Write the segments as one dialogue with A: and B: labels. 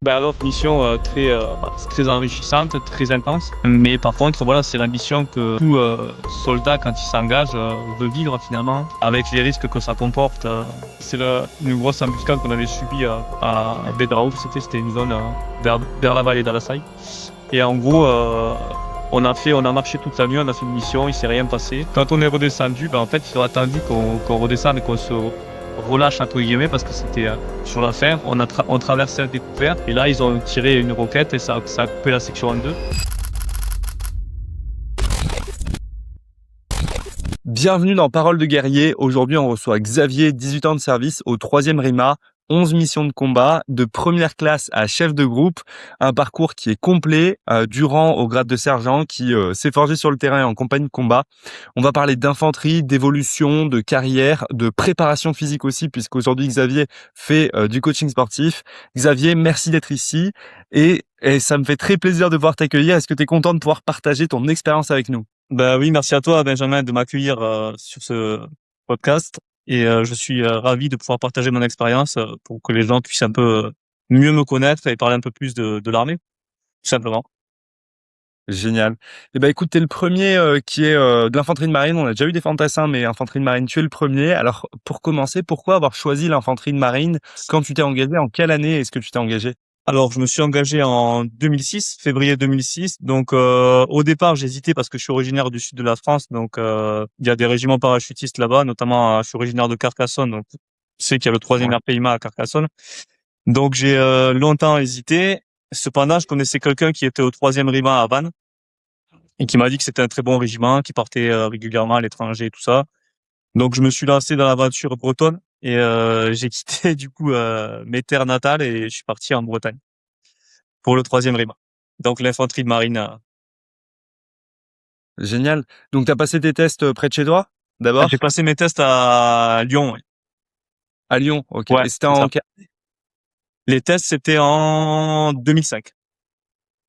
A: Alors, mission très enrichissante, très intense. Mais par contre, voilà, c'est la mission que tout soldat, quand il s'engage, veut vivre finalement, avec les risques que ça comporte. C'est une grosse embuscade qu'on avait subie à Bedraouf, c'était une zone vers la vallée d'Alassai. Et en gros, on a marché toute la nuit, on a fait une mission, il s'est rien passé. Quand on est redescendu, en fait, ils ont attendu qu'on redescende et qu'on se relâche entre guillemets parce que c'était sur la fin, on traversait un découvert et là ils ont tiré une roquette et ça a coupé la section en deux.
B: Bienvenue dans Parole de guerrier. Aujourd'hui, on reçoit Xavier, 18 ans de service au 3e RIMA, 11 missions de combat, de première classe à chef de groupe, un parcours qui est complet, du rang au grade de sergent, qui s'est forgé sur le terrain en compagnie de combat. On va parler d'infanterie, d'évolution, de carrière, de préparation physique aussi, puisqu'aujourd'hui Xavier fait du coaching sportif. Xavier, merci d'être ici et ça me fait très plaisir de pouvoir t'accueillir. Est-ce que tu es content de pouvoir partager ton expérience avec nous?
A: Oui, merci à toi Benjamin de m'accueillir sur ce podcast et je suis ravi de pouvoir partager mon expérience pour que les gens puissent un peu mieux me connaître et parler un peu plus de l'armée, tout simplement.
B: Génial. Écoute, t'es le premier qui est de l'infanterie de marine. On a déjà eu des fantassins, mais infanterie de marine, tu es le premier. Alors, pour commencer, pourquoi avoir choisi l'infanterie de marine? Quand tu t'es engagé, en quelle année est-ce que tu t'es engagé?
A: Alors, je me suis engagé en 2006, février 2006. Donc, au départ, j'hésitais parce que je suis originaire du sud de la France. Donc, il y a des régiments parachutistes là-bas, notamment, je suis originaire de Carcassonne. Donc, tu sais qu'il y a le troisième
B: Ouais.
A: RPIMA à Carcassonne. Donc, j'ai longtemps hésité. Cependant, je connaissais quelqu'un qui était au troisième RIMA à Vannes et qui m'a dit que c'était un très bon régiment, qui partait régulièrement à l'étranger et tout ça. Donc, je me suis lancé dans l'aventure bretonne et j'ai quitté du coup mes terres natales et je suis parti en Bretagne pour le troisième RIMA. Donc l'infanterie de marine.
B: Génial. Donc, t'as passé tes tests près de chez toi,
A: J'ai
B: d'abord?
A: passé mes tests à Lyon. Ouais,
B: À Lyon, ok.
A: ouais,
B: Et c'était
A: c'est
B: en
A: ça. Les tests c'était en 2005.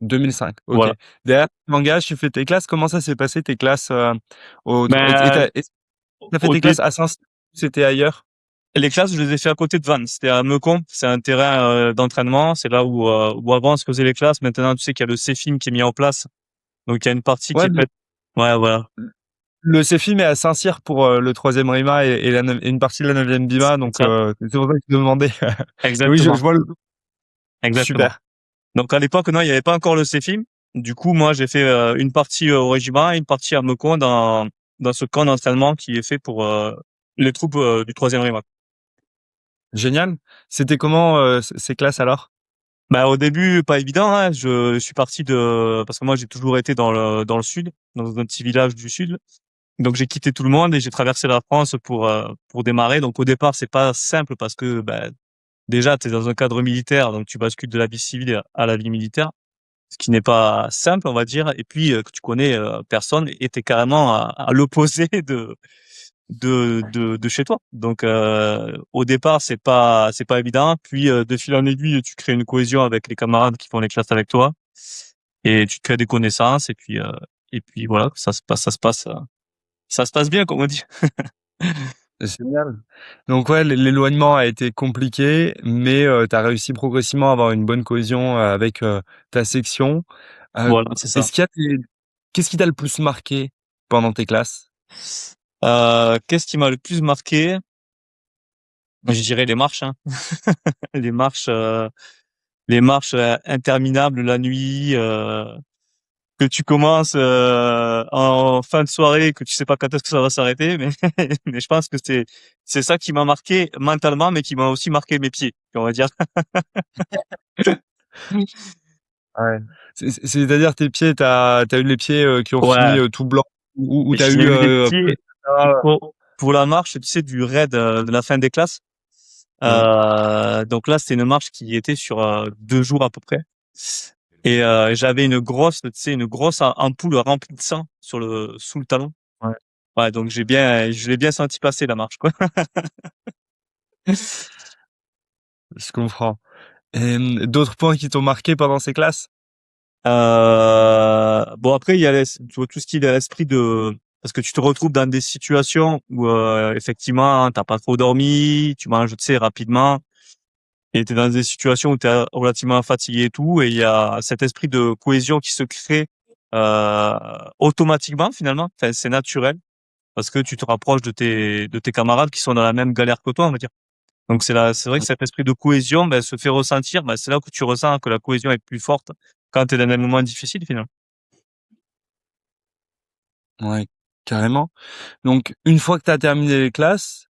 B: 2005, ok.
A: Voilà.
B: Derrière, tu t'engages, tu fais tes classes. Comment ça s'est passé, tes classes
A: Ben,
B: t'as fait
A: au
B: tes
A: dé-
B: classes à Saint-Cyr ou c'était ailleurs?
A: les classes, je les ai fait à côté de Vannes. C'était à Meucon. C'est un terrain d'entraînement. C'est là où avant on se faisait les classes. Maintenant, tu sais qu'il y a le CEFIM qui est mis en place. Donc il y a une partie qui
B: Ouais,
A: est faite. Ouais, voilà.
B: le CEFIM est à Saint-Cyr pour le 3e RIMA et une partie de la 9e BIMA,
A: C'est
B: donc
A: ça.
B: c'est pour ça que je te demandais. Et oui, je
A: Exactement.
B: vois le...
A: Exactement.
B: Super.
A: Donc à l'époque, non, il n'y avait pas encore le CEFIM. Du coup, moi, j'ai fait une partie au régiment et une partie à Meucon dans ce camp d'entraînement qui est fait pour les troupes du troisième RIMAC.
B: Génial. C'était comment ces classes alors?
A: Au début, pas évident. Hein. Je suis parti parce que moi, j'ai toujours été dans le sud, dans un petit village du sud. Donc j'ai quitté tout le monde et j'ai traversé la France pour démarrer. Donc au départ, c'est pas simple parce que déjà, tu es dans un cadre militaire, donc tu bascules de la vie civile à la vie militaire, ce qui n'est pas simple, on va dire, et puis que tu connais personne et t'es carrément à l'opposé de chez toi. Donc au départ, c'est pas évident, puis de fil en aiguille, tu crées une cohésion avec les camarades qui font les classes avec toi et tu te crées des connaissances et puis voilà, ça se passe bien comme on dit.
B: Génial. Donc ouais, l'éloignement a été compliqué, mais tu as réussi progressivement à avoir une bonne cohésion avec ta section. Euh,
A: Voilà, c'est ça.
B: est-ce qu'il y a Qu'est-ce qui t'a le plus marqué pendant tes classes?
A: Qu'est-ce qui m'a le plus marqué? Je dirais les marches, hein. Les marches interminables la nuit, que tu commences en fin de soirée, que tu sais pas quand est-ce que ça va s'arrêter, mais mais je pense que c'est ça qui m'a marqué mentalement, mais qui m'a aussi marqué mes pieds, on va dire.
B: Ouais. C'est-à-dire tes pieds, t'as eu les pieds qui ont fini
A: Ouais,
B: tout blanc ou t'as
A: j'ai
B: eu
A: eu les pieds
B: ah,
A: pour la marche, tu sais, du raid de la fin des classes.
B: oui.
A: Donc là, c'était une marche qui était sur 2 jours à peu près. Et j'avais une grosse, tu sais, une grosse ampoule remplie de sang sous le talon.
B: Ouais,
A: Ouais, donc je l'ai bien senti passer la marche, quoi.
B: je comprends. Et d'autres points qui t'ont marqué pendant ces classes?
A: Bon après il y a tu vois, tout ce qui est l'esprit de parce que tu te retrouves dans des situations où effectivement t'as pas trop dormi, tu manges tu sais rapidement et t'es dans des situations où t'es relativement fatigué et tout, et il y a cet esprit de cohésion qui se crée euh, automatiquement finalement. Enfin, c'est naturel parce que tu te rapproches de tes camarades qui sont dans la même galère que toi, on va dire. Donc c'est vrai que cet esprit de cohésion ben, se fait ressentir. Ben, c'est là que tu ressens que la cohésion est plus forte quand tu es dans des moments difficiles finalement.
B: Ouais, carrément. Donc, une fois que tu as terminé les classes,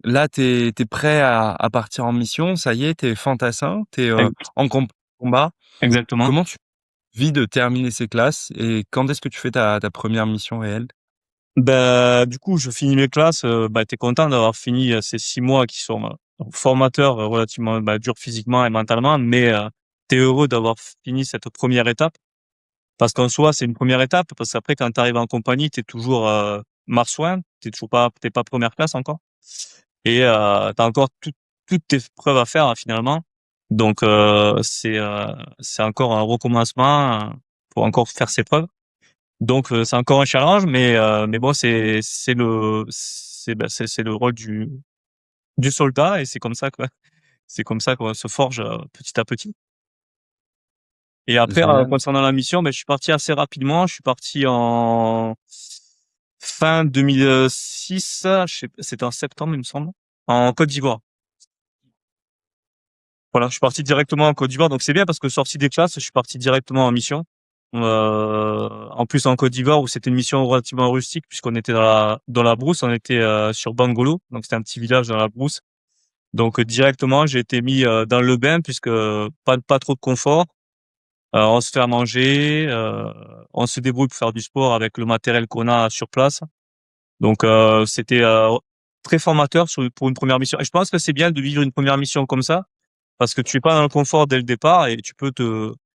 B: là, t'es prêt à partir en mission. Ça y est, t'es fantassin, t'es en combat.
A: Exactement.
B: Comment tu vis de terminer ces classes et quand est-ce que tu fais ta première mission réelle?
A: Ben, du coup, je finis mes classes. Ben, t'es content d'avoir fini ces 6 mois qui sont formateurs, relativement durs physiquement et mentalement, mais t'es heureux d'avoir fini cette première étape parce qu'en soi, c'est une première étape parce qu'après, quand t'arrives en compagnie, t'es toujours marsouin, t'es pas première classe encore et t'as encore toutes tes preuves à faire finalement. Donc c'est encore un recommencement pour encore faire ses preuves. Donc c'est encore un challenge, mais bon c'est le rôle du soldat et c'est comme ça qu'on se forge petit à petit. Et après
B: Génial.
A: concernant la mission, ben je suis parti assez rapidement. Je suis parti en fin 2006, c'était en septembre il me semble, en Côte d'Ivoire. Voilà, je suis parti directement en Côte d'Ivoire, donc c'est bien parce que sorti des classes, je suis parti directement en mission. En plus en Côte d'Ivoire où c'était une mission relativement rustique puisqu'on était dans la brousse, on était sur Bangolo, donc c'était un petit village dans la brousse. Donc directement j'ai été mis dans le bain puisque pas trop de confort. On se fait à manger, on se débrouille pour faire du sport avec le matériel qu'on a sur place. Donc c'était très formateur pour une première mission. Et je pense que c'est bien de vivre une première mission comme ça parce que tu es pas dans le confort dès le départ et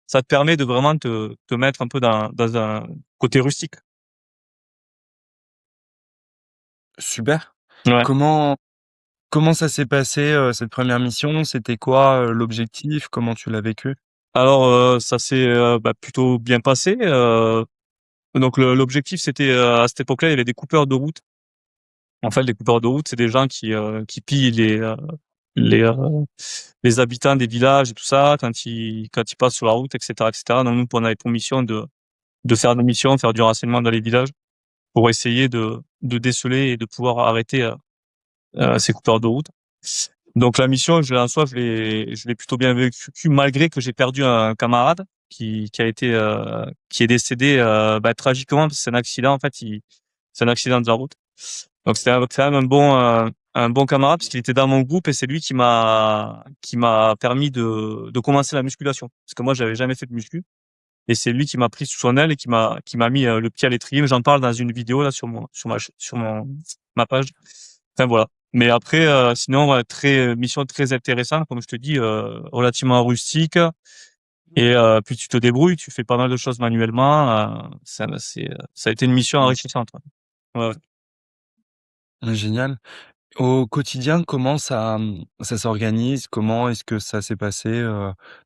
A: ça te permet de vraiment te mettre un peu dans un côté rustique.
B: Super.
A: Ouais.
B: Comment comment ça s'est passé, cette première mission? C'était quoi, l'objectif? Comment tu l'as vécu?
A: Alors ça s'est plutôt bien passé. Donc l'objectif c'était à cette époque-là il y avait des coupeurs de route. En fait les coupeurs de route c'est des gens qui pillent les euh, les habitants des villages et tout ça quand ils passent sur la route etc etc. Donc nous on avait pour mission de faire des missions, faire du renseignement dans les villages pour essayer de déceler et de pouvoir arrêter ces coupeurs de route. Donc la mission, je l'ai plutôt bien vécu malgré que j'ai perdu un camarade qui est décédé tragiquement parce que c'est un accident en fait, c'est un accident de la route. Donc c'était quand même un bon camarade parce qu'il était dans mon groupe et c'est lui qui m'a permis de commencer la musculation parce que moi j'avais jamais fait de muscu et c'est lui qui m'a pris sous son aile et qui m'a mis le pied à l'étrier. J'en parle dans une vidéo là sur ma page. Enfin voilà. Mais après, sinon, ouais, mission très intéressante, comme je te dis, relativement rustique. Et puis tu te débrouilles, tu fais pas mal de choses manuellement. Ça a été une mission
B: Mmh.
A: enrichissante. Ouais. Ouais, ouais.
B: Génial. Au quotidien, comment ça s'organise? Comment est-ce que ça s'est passé,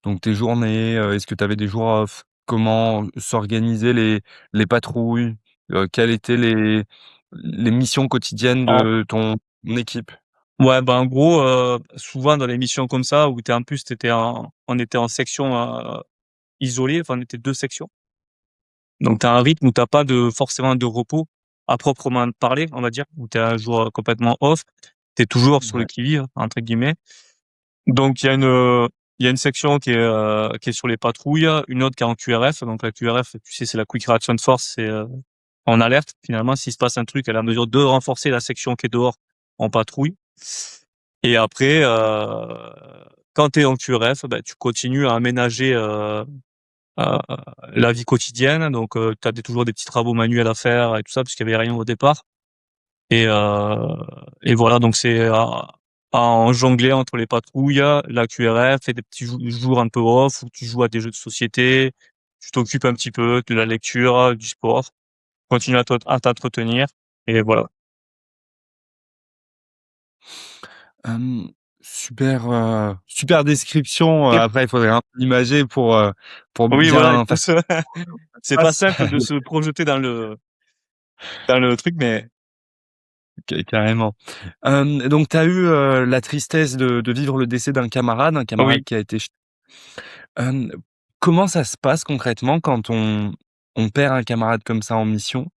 B: donc tes journées? Est-ce que tu avais des jours off? Comment s'organisaient les patrouilles? Quelles étaient les missions quotidiennes
A: En-
B: de ton équipe?
A: ouais, en gros, souvent dans les missions comme ça, où en plus on était en section isolée, enfin on était 2 sections. Donc t'as un rythme où t'as pas forcément de repos à proprement parler, on va dire, où t'es un jour complètement off. T'es toujours sur le
B: Ouais,
A: qui-vive entre guillemets. Donc il y a une section qui est sur les patrouilles, une autre qui est en QRF. Donc la QRF, tu sais, c'est la Quick Reaction Force, c'est en alerte finalement. S'il se passe un truc, elle est en mesure de renforcer la section qui est dehors en patrouille. Et après, quand tu es en QRF, tu continues à aménager euh, la vie quotidienne. Donc tu as toujours des petits travaux manuels à faire et tout ça, puisqu'il y avait rien au départ. Et voilà, donc c'est en jongler entre les patrouilles, la QRF et des petits jours un peu off où tu joues à des jeux de société, tu t'occupes un petit peu de la lecture, du sport, continue à t'entretenir et voilà.
B: hem, super, super description,
A: Et
B: après il faudrait un peu imager pour
A: oui, voilà, il
B: bien
A: faut
B: faire
A: c'est pas
B: face.
A: simple de se projeter dans le truc, mais
B: Carrément. Donc tu as eu, la tristesse de vivre le décès d'un camarade
A: Oui.
B: qui a été ch hem, comment ça se passe concrètement quand on perd un camarade comme ça en mission?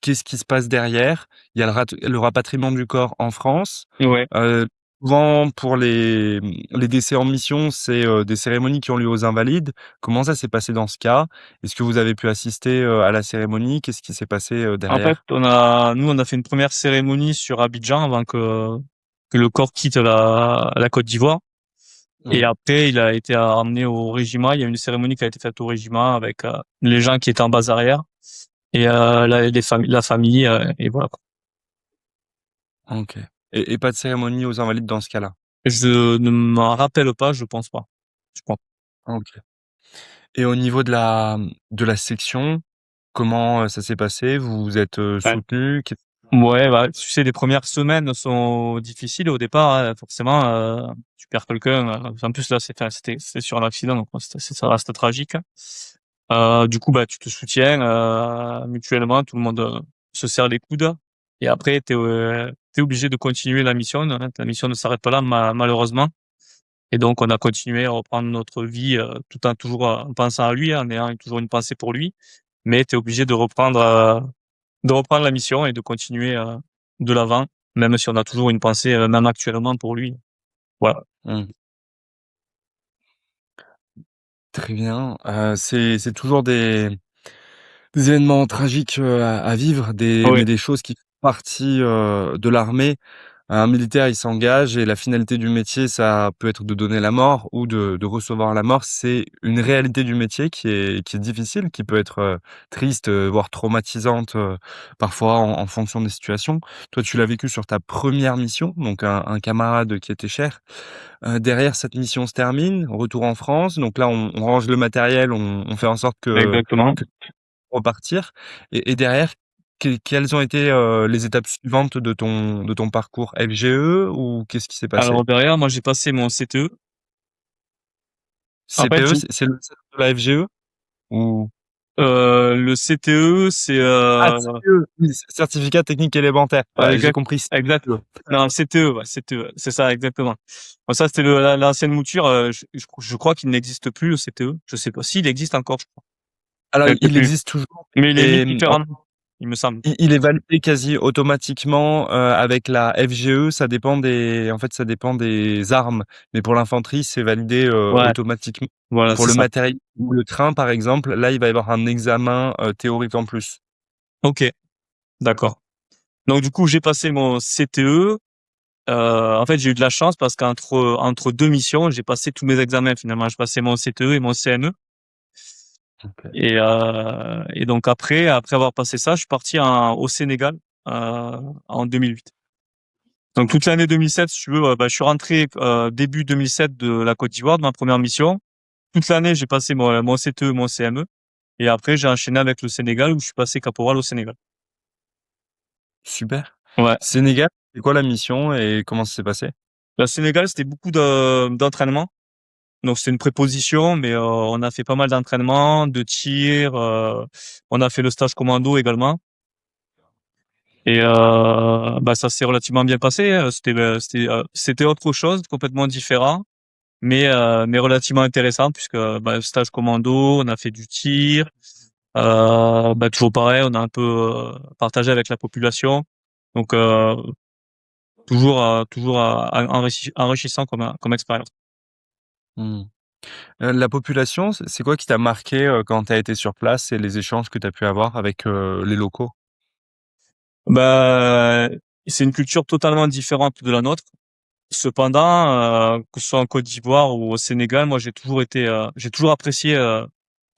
B: Qu'est-ce qui se passe derrière? Il y a le rapatriement du corps en France.
A: Ouais.
B: Heu, Souvent pour les décès en mission, c'est, des cérémonies qui ont lieu aux Invalides. Comment ça s'est passé dans ce cas? Est-ce que vous avez pu assister, à la cérémonie? Qu'est-ce qui s'est passé,
A: En fait,
B: derrière?
A: on a fait une première cérémonie sur Abidjan avant que le corps quitte la Côte d'Ivoire. Et
B: Mmh.
A: après, il a été ramené au régiment. Il y a une cérémonie qui a été faite au régiment avec les gens qui étaient en base arrière et la famille. Et voilà, quoi.
B: OK, et pas de cérémonie aux Invalides dans ce cas-là?
A: Je ne m'en rappelle pas, je pense pas. Je pense.
B: OK, et au niveau de la section, comment, ça s'est passé? Vous vous êtes,
A: Ouais.
B: soutenus?
A: Ouais, bah, tu sais, les premières semaines sont difficiles au départ, hein, forcément. Tu perds quelqu'un. En plus là, c'était sur un accident, donc ça reste tragique. Du coup, bah, tu te soutiens mutuellement, tout le monde se serre les coudes. Et après, t'es obligé de continuer la mission, hein. La mission ne s'arrête pas là, malheureusement. Et donc, on a continué à reprendre notre vie tout en toujours en pensant à lui, hein, en ayant toujours une pensée pour lui. Mais t'es obligé de reprendre la mission et de continuer de l'avant, même si on a toujours une pensée, même actuellement pour lui. Voilà.
B: Mmh. Très bien, c'est toujours des événements tragiques, à vivre,
A: Oui,
B: mais des choses qui font partie, de l'armée. Un militaire, il s'engage et la finalité du métier, ça peut être de donner la mort ou de recevoir la mort. C'est une réalité du métier qui est difficile, qui peut être, triste, voire traumatisante, parfois en fonction des situations. Toi, tu l'as vécu sur ta première mission, donc un camarade qui était cher. Derrière, cette mission se termine, retour en France, donc là, on range le matériel, on fait en sorte
A: exactement.
B: que repartir, et derrière, quelles ont été, les étapes suivantes de ton parcours? FGE ou qu'est-ce qui s'est passé?
A: Alors derrière, moi, j'ai passé mon CTE. En fait,
B: CPE, c'est le centre de la FGE? Ou
A: le CTE, c'est
B: ah, CPE, oui, certificat technique élémentaire. J'ai
A: exact,
B: compris
A: exact.
B: CPE.
A: Non, CTE, ouais, CTE, c'est ça, exactement. Bon, ça, c'était l'ancienne mouture. Je crois qu'il n'existe plus le CTE. Je sais pas s'il existe encore. Je crois.
B: Alors,
A: Je sais
B: il
A: plus.
B: existe toujours,
A: Mais il est mis
B: et
A: différemment, il me semble.
B: il est validé quasi automatiquement, avec la FGE. Ça dépend des armes, mais pour l'infanterie, c'est validé,
A: Ouais,
B: automatiquement.
A: voilà,
B: Pour
A: c'est
B: le
A: ça.
B: matériel ou le train, par exemple, là, il va y avoir un examen, théorique en plus.
A: Ok, d'accord. Donc du coup, j'ai passé mon CTE. En fait, j'ai eu de la chance parce qu'entre deux missions, j'ai passé tous mes examens finalement. J'ai passé mon CTE et mon CME.
B: OK.
A: Et donc après avoir passé ça, je suis parti au Sénégal en 2008. Donc toute l'année 2007, si tu veux, bah, je suis rentré début 2007 de la Côte d'Ivoire, de ma première mission. Toute l'année, j'ai passé mon CTE, mon CME. Et après, j'ai enchaîné avec le Sénégal où je suis passé caporal au Sénégal.
B: Super.
A: Ouais.
B: Sénégal, c'est quoi la mission et comment ça s'est passé?
A: Le Sénégal, c'était beaucoup d'entraînement. Donc c'était une préposition, mais on a fait pas mal d'entraînements, de tirs. On a fait le stage commando également. Et bah ça s'est relativement bien passé. C'était autre chose, complètement différent, mais relativement intéressant puisque bah, stage commando, on a fait du tir. Bah toujours pareil, on a un peu partagé avec la population. Donc enrichissant comme expérience.
B: Mmh. La population, c'est quoi qui t'a marqué, quand tu as été sur place et les échanges que tu as pu avoir avec, les locaux?
A: Bah, c'est une culture totalement différente de la nôtre. Cependant, que ce soit en Côte d'Ivoire ou au Sénégal, moi j'ai toujours apprécié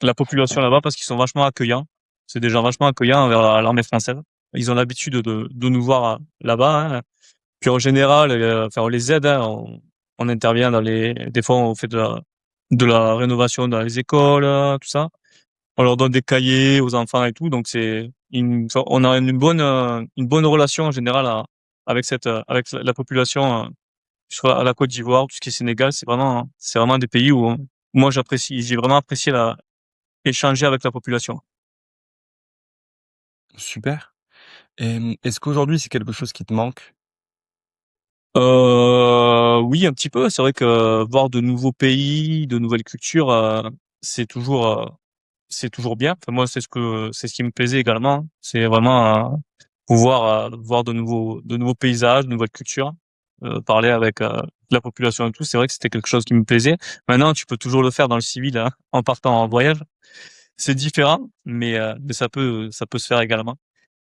A: la population là-bas parce qu'ils sont vachement accueillants. C'est des gens vachement accueillants envers l'armée française. Ils ont l'habitude de nous voir là-bas, hein. Puis en général, enfin on les aide, hein. On intervient des fois on fait de la rénovation dans les écoles, tout ça. On leur donne des cahiers aux enfants et tout, donc enfin, on a une bonne relation en général avec la population soit à la Côte d'Ivoire, tout ce qui est Sénégal. C'est vraiment des pays où moi j'ai vraiment apprécié échanger avec la population.
B: Super. Et est-ce qu'aujourd'hui c'est quelque chose qui te manque?
A: Oui, un petit peu. C'est vrai que voir de nouveaux pays, de nouvelles cultures, c'est toujours, heu, c'est toujours bien. Enfin, moi, c'est ce qui me plaisait également. C'est vraiment, pouvoir, voir de nouveaux paysages, de nouvelles cultures, parler avec, la population et tout. C'est vrai que c'était quelque chose qui me plaisait. Maintenant, tu peux toujours le faire dans le civil, hein, en partant en voyage. C'est différent, mais ça peut se faire également.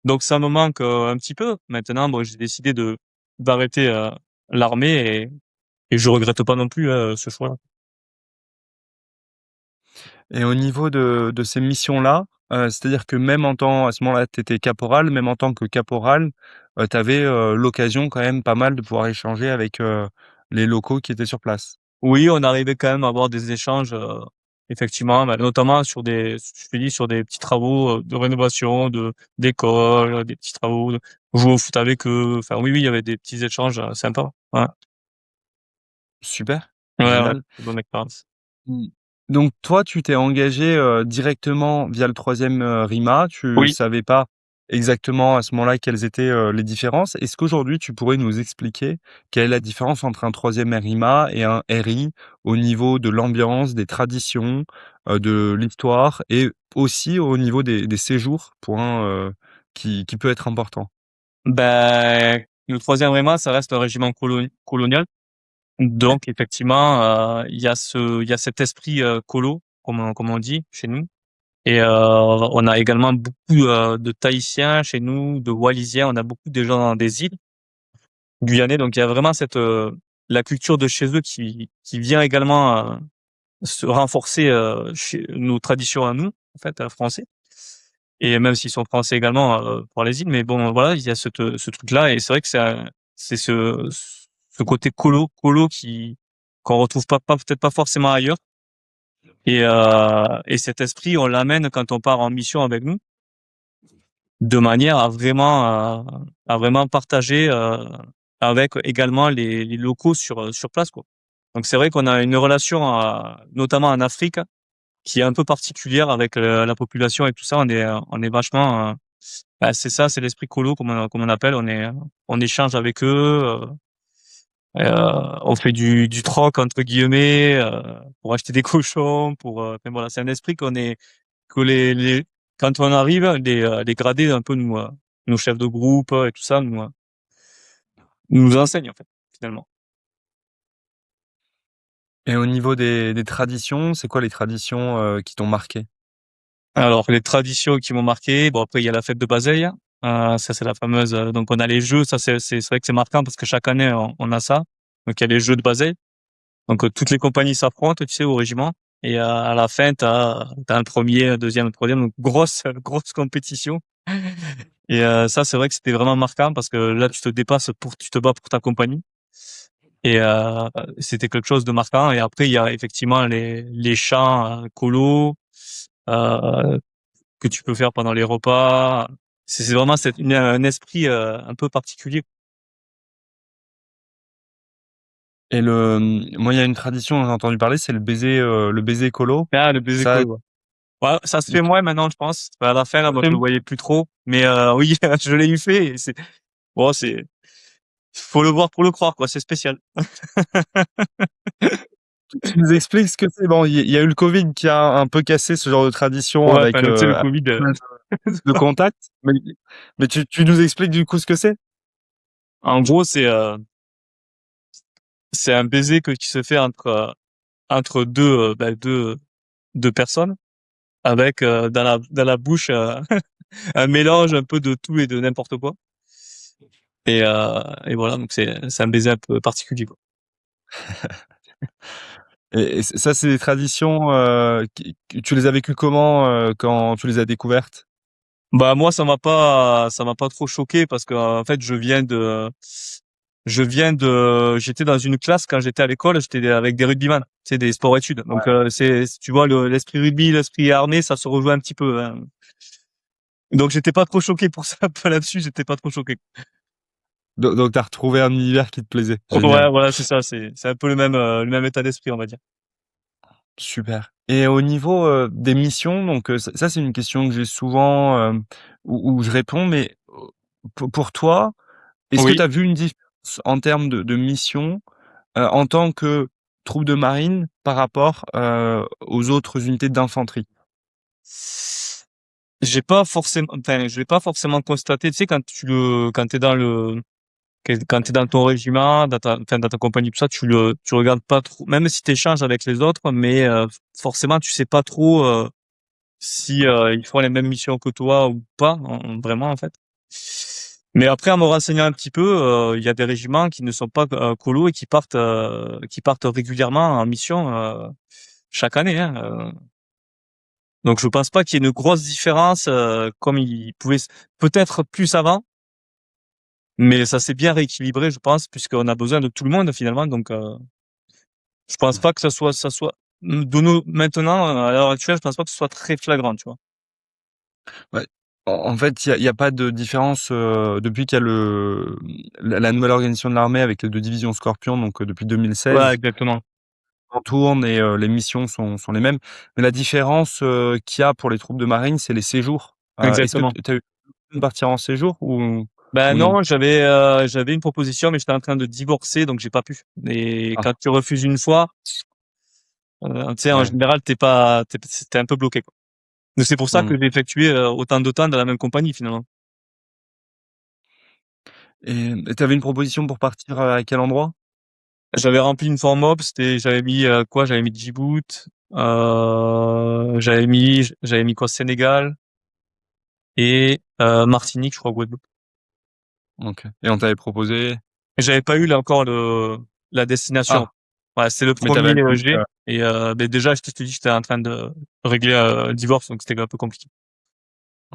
A: Donc ça me manque, un petit peu. Maintenant, bon, j'ai décidé de d'arrêter, l'armée et je regrette pas non plus, ce choix-là.
B: Et au niveau de ces missions-là, c'est-à-dire que même en tant à ce moment-là, tu étais caporal, même en tant que caporal, tu avais, l'occasion quand même pas mal de pouvoir échanger avec, les locaux qui étaient sur place?
A: Oui, on arrivait quand même à avoir des échanges, effectivement, bah, notamment sur des je te dis sur des petits travaux, de rénovation d'écoles, des petits travaux de jouer au foot avec eux. Enfin oui, oui, il y avait des petits échanges, sympas. Ouais.
B: Super,
A: Ouais, ouais,
B: génial.
A: bonne expérience.
B: Mmh. Donc toi, tu t'es engagé, directement via le troisième RIMA. Tu
A: Oui.
B: savais pas exactement à ce moment-là quelles étaient, les différences. Est-ce qu'aujourd'hui tu pourrais nous expliquer quelle est la différence entre un troisième RIMA et un RI au niveau de l'ambiance, des traditions, de l'histoire et aussi au niveau des séjours, point, qui peut être important?
A: Ben, le troisième Weimar, ça reste un régiment colonial.
B: Ouais.
A: Donc effectivement, il y a cet esprit, colo, comme on dit chez nous et on a également beaucoup, de Tahitiens chez nous, de Wallisiens, on a beaucoup de gens des îles guyanais, donc il y a vraiment cette, la culture de chez eux qui vient également, se renforcer, chez nos traditions à nous, en fait, français et même s'ils sont français également, pour les îles, mais bon, voilà, il y a ce truc-là et c'est vrai que c'est ce côté colo qui qu'on retrouve pas peut-être pas forcément ailleurs et cet esprit, on l'amène quand on part en mission avec nous, de manière à vraiment partager, avec également les locaux sur place, quoi. Donc c'est vrai qu'on a une relation, notamment en Afrique, qui est un peu particulière avec, la population et tout ça. On est vachement, bah, c'est ça, c'est l'esprit colo comme on appelle. On échange avec eux, on fait du «troc» entre guillemets, pour acheter des cochons, enfin voilà, c'est un esprit que les quand on arrive, les gradés un peu nos chefs de groupe, et tout ça nous enseignent en fait, finalement.
B: Et au niveau des traditions, c'est quoi les traditions, qui t'ont marqué?
A: Alors les traditions qui m'ont marqué, bon après il y a la fête de Bazeille, ça c'est la fameuse, donc on a les jeux, ça c'est vrai que c'est marquant parce que chaque année on a ça. Donc il y a les jeux de Bazeille, donc toutes les compagnies s'affrontent, tu sais, au régiment et à la fin t'as un premier, un deuxième, un troisième, donc grosse grosse compétition et ça c'est vrai que c'était vraiment marquant parce que là tu te bats pour ta compagnie et c'était quelque chose de marquant et après il y a effectivement les chants, colo, heu que tu peux faire pendant les repas. C'est vraiment un esprit, un peu particulier.
B: Et moi, il y a une tradition dont j'ai entendu parler, c'est le baiser écolo.
A: Ah, le baiser
B: Ça,
A: colo, ouais. Ouais, ça se fait moins maintenant, je pense. À la fin, là, moi, je le voyais plus trop, mais oui, je l'ai eu fait et c'est bon, faut le voir pour le croire, quoi, c'est spécial.
B: tu nous expliques ce que c'est? Bon, il y a eu le Covid qui a un peu cassé ce genre de tradition
A: Ouais,
B: avec,
A: enfin, tu sais, le Covid,
B: de contact, mais tu nous expliques du coup ce que c'est?
A: en gros, c'est un baiser qui se fait entre 2, 2 personnes avec, dans la bouche, un mélange un peu de tout et de n'importe quoi. Et voilà, donc c'est un baiser un peu particulier, quoi.
B: Et ça, c'est des traditions, que tu les as vécues comment, quand tu les as découvertes?
A: Bah moi ça m'a pas trop choqué parce que en fait j'étais dans une classe quand j'étais à l'école, j'étais avec des rugbyman, c'est des sports études. Donc c'est tu vois l'esprit rugby, l'esprit armé, ça se rejoint un petit peu, hein. Donc j'étais pas trop choqué pour ça, un peu là-dessus, j'étais pas trop choqué.
B: Donc tu as retrouvé un univers qui te plaisait.
A: Ouais,
B: Génial,
A: voilà, c'est ça, c'est un peu le même état d'esprit, on va dire.
B: super. Et au niveau, des missions, donc ça c'est une question que j'ai souvent, où je réponds, mais pour toi, est-ce que tu
A: Oui.
B: as vu une différence en termes de mission, en tant que troupe de marine par rapport, aux autres unités d'infanterie?
A: Je l'ai pas forcément constaté. Tu sais, quand t'es dans le, quand t'es dans ton régiment, dans ta compagnie, tout ça, tu regardes pas trop, même si t'échanges avec les autres, mais forcément, tu sais pas trop si ils font les mêmes missions que toi ou pas, vraiment en fait. Mais après, en me renseignant un petit peu, il y a des régiments qui ne sont pas colos et qui partent régulièrement en mission chaque année. Hein, donc je pense pas qu'il y ait une grosse différence comme il pouvait peut-être plus avant, mais ça s'est bien rééquilibré, je pense, puisqu'on a besoin de tout le monde finalement. Donc je pense pas que ça soit de nous maintenant à l'heure actuelle, je pense pas que ce soit très flagrant, tu vois.
B: Ouais. En fait, il y a pas de différence, depuis qu'il y a la nouvelle organisation de l'armée avec les 2 divisions Scorpion, donc depuis
A: Ouais,
B: 2016.
A: exactement.
B: On tourne et les missions sont les mêmes. Mais la différence, qu'il y a pour les troupes de marine, c'est les séjours. Est-ce que
A: Exactement.
B: tu as eu l'occasion de partir en séjour
A: Ben
B: ou non?
A: non, j'avais une proposition, mais j'étais en train de divorcer, donc j'ai pas pu. Et
B: Ah,
A: quand tu refuses une fois, tu sais, en
B: ouais.
A: général, t'es un peu bloqué, quoi. Donc c'est pour ça
B: Mmh.
A: que j'ai effectué autant de temps dans la même compagnie finalement.
B: Et tu avais une proposition pour partir, à quel endroit?
A: J'avais rempli une forme op, j'avais mis quoi? J'avais mis Djibouti, j'avais mis quoi? Sénégal et Martinique, je crois, Guadeloupe.
B: OK, et on t'avait proposé?
A: Et j'avais pas eu là encore la destination.
B: Ah,
A: Ouais, c'est le
B: mais tu avais
A: premier
B: attendu,
A: G. Et ben déjà, je te dis, j'étais en train de régler un divorce, donc c'était un peu compliqué.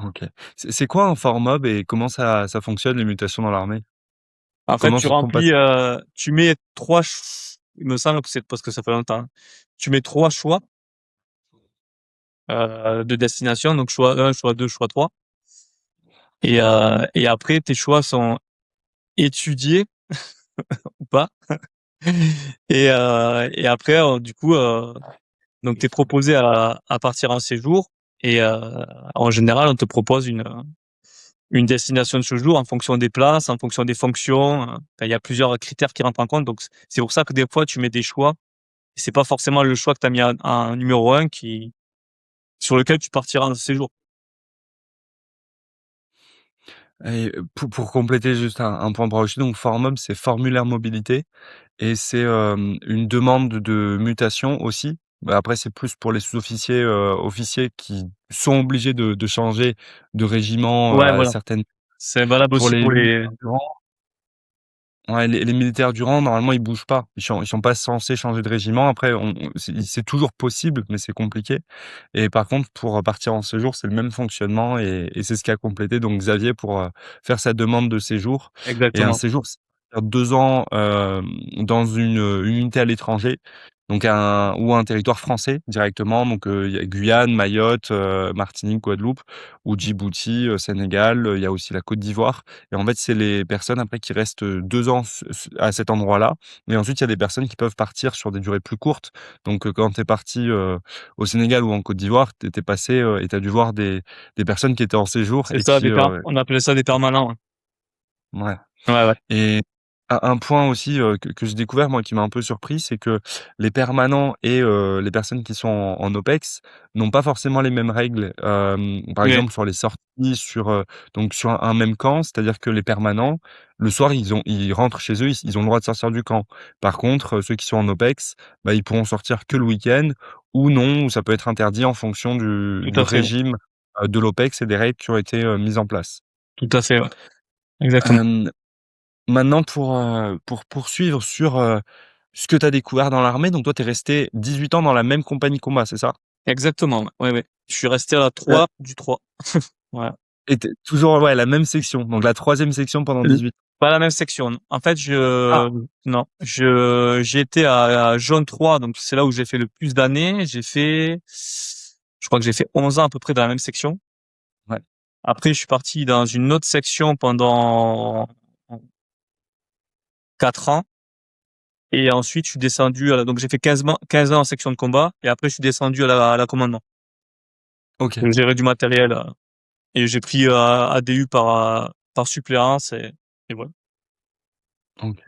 B: OK. C'est quoi un Fort Mob et comment ça fonctionne les mutations dans l'armée?
A: En fait,
B: Comment
A: tu
B: se compat
A: remplis, tu mets il me semble que c'est parce que ça fait longtemps, hein. Tu mets 3 choix de destination, donc choix 1, choix 2, choix 3. Et après, tes choix sont étudiés ou pas. Et après, du coup, donc t'es proposé à partir en séjour. Et en général, on te propose une destination de séjour en fonction des places, en fonction des fonctions. Il y a plusieurs critères qui rentrent en compte. Donc c'est pour ça que des fois, tu mets des choix. Et c'est pas forcément le choix que tu as mis en numéro un sur lequel tu partiras en séjour.
B: et pour compléter juste un point pour ajouter, donc Fort Mob, c'est formulaire mobilité. Et c'est, une demande de mutation aussi. Bah, après, c'est plus pour les sous-officiers, officiers qui sont obligés de changer de régiment,
A: Ouais,
B: à
A: voilà.
B: certaines
A: C'est valable
B: pour
A: aussi
B: les
A: pour
B: militaires
A: les.
B: du rang. Ouais, les militaires du rang, normalement, ils bougent pas. Ils sont pas censés changer de régiment. Après, c'est toujours possible, mais c'est compliqué. Et par contre, pour partir en séjour, c'est le même fonctionnement et c'est ce qu'a complété donc Xavier pour, faire sa demande de séjour. Et un
A: Exactement.
B: séjour, c'est faire 2 ans, dans une unité à l'étranger, donc un territoire français directement. Donc, il y a Guyane, Mayotte, Martinique, Guadeloupe ou Djibouti, Sénégal, il y a aussi la Côte d'Ivoire. Et en fait, c'est les personnes après qui restent, 2 ans à cet endroit-là. Et ensuite, il y a des personnes qui peuvent partir sur des durées plus courtes. Donc, quand tu es parti, au Sénégal ou en Côte d'Ivoire, tu étais passé, et tu as dû voir des personnes qui étaient en séjour
A: C'est
B: et
A: ça,
B: qui,
A: on appelait ça des permanents.
B: ouais.
A: Ouais, ouais.
B: Et un point aussi, que j'ai découvert, moi, qui m'a un peu surpris, c'est que les permanents et les personnes qui sont en OPEX n'ont pas forcément les mêmes règles. Par
A: Oui,
B: exemple, sur les sorties, donc sur un même camp, c'est-à-dire que les permanents, le soir, ils rentrent chez eux, ils ont le droit de sortir du camp. Par contre, ceux qui sont en OPEX, bah, ils pourront sortir que le week-end ou non, ou ça peut être interdit en fonction
A: tout
B: du
A: à fait.
B: régime, de l'OPEX et des règles qui ont été, mises en place.
A: Tout à fait, ouais. Exactement.
B: Hem Maintenant pour poursuivre sur, ce que tu as découvert dans l'armée, donc toi tu es resté 18 ans dans la même compagnie combat, c'est ça?
A: Exactement, ouais. Ouais, ouais. Je suis resté à la
B: Heu
A: 3 du 3. Voilà.
B: et tu toujours ouais, la même section, donc la troisième section pendant
A: L
B: 18.
A: Pas la même section, non. En fait,
B: Ah!
A: non, j'étais à Jaune 3, donc c'est là où j'ai fait le plus d'années. Je crois que j'ai fait 11 ans à peu près dans la même section.
B: Ouais,
A: Après, je suis parti dans une autre section pendant 4 ans. Et ensuite, je suis descendu donc j'ai fait 15 ans en section de combat. Et après, je suis descendu à la commandement.
B: OK.
A: Donc, gérer du matériel, et j'ai pris ADU par suppléance et voilà.
B: OK.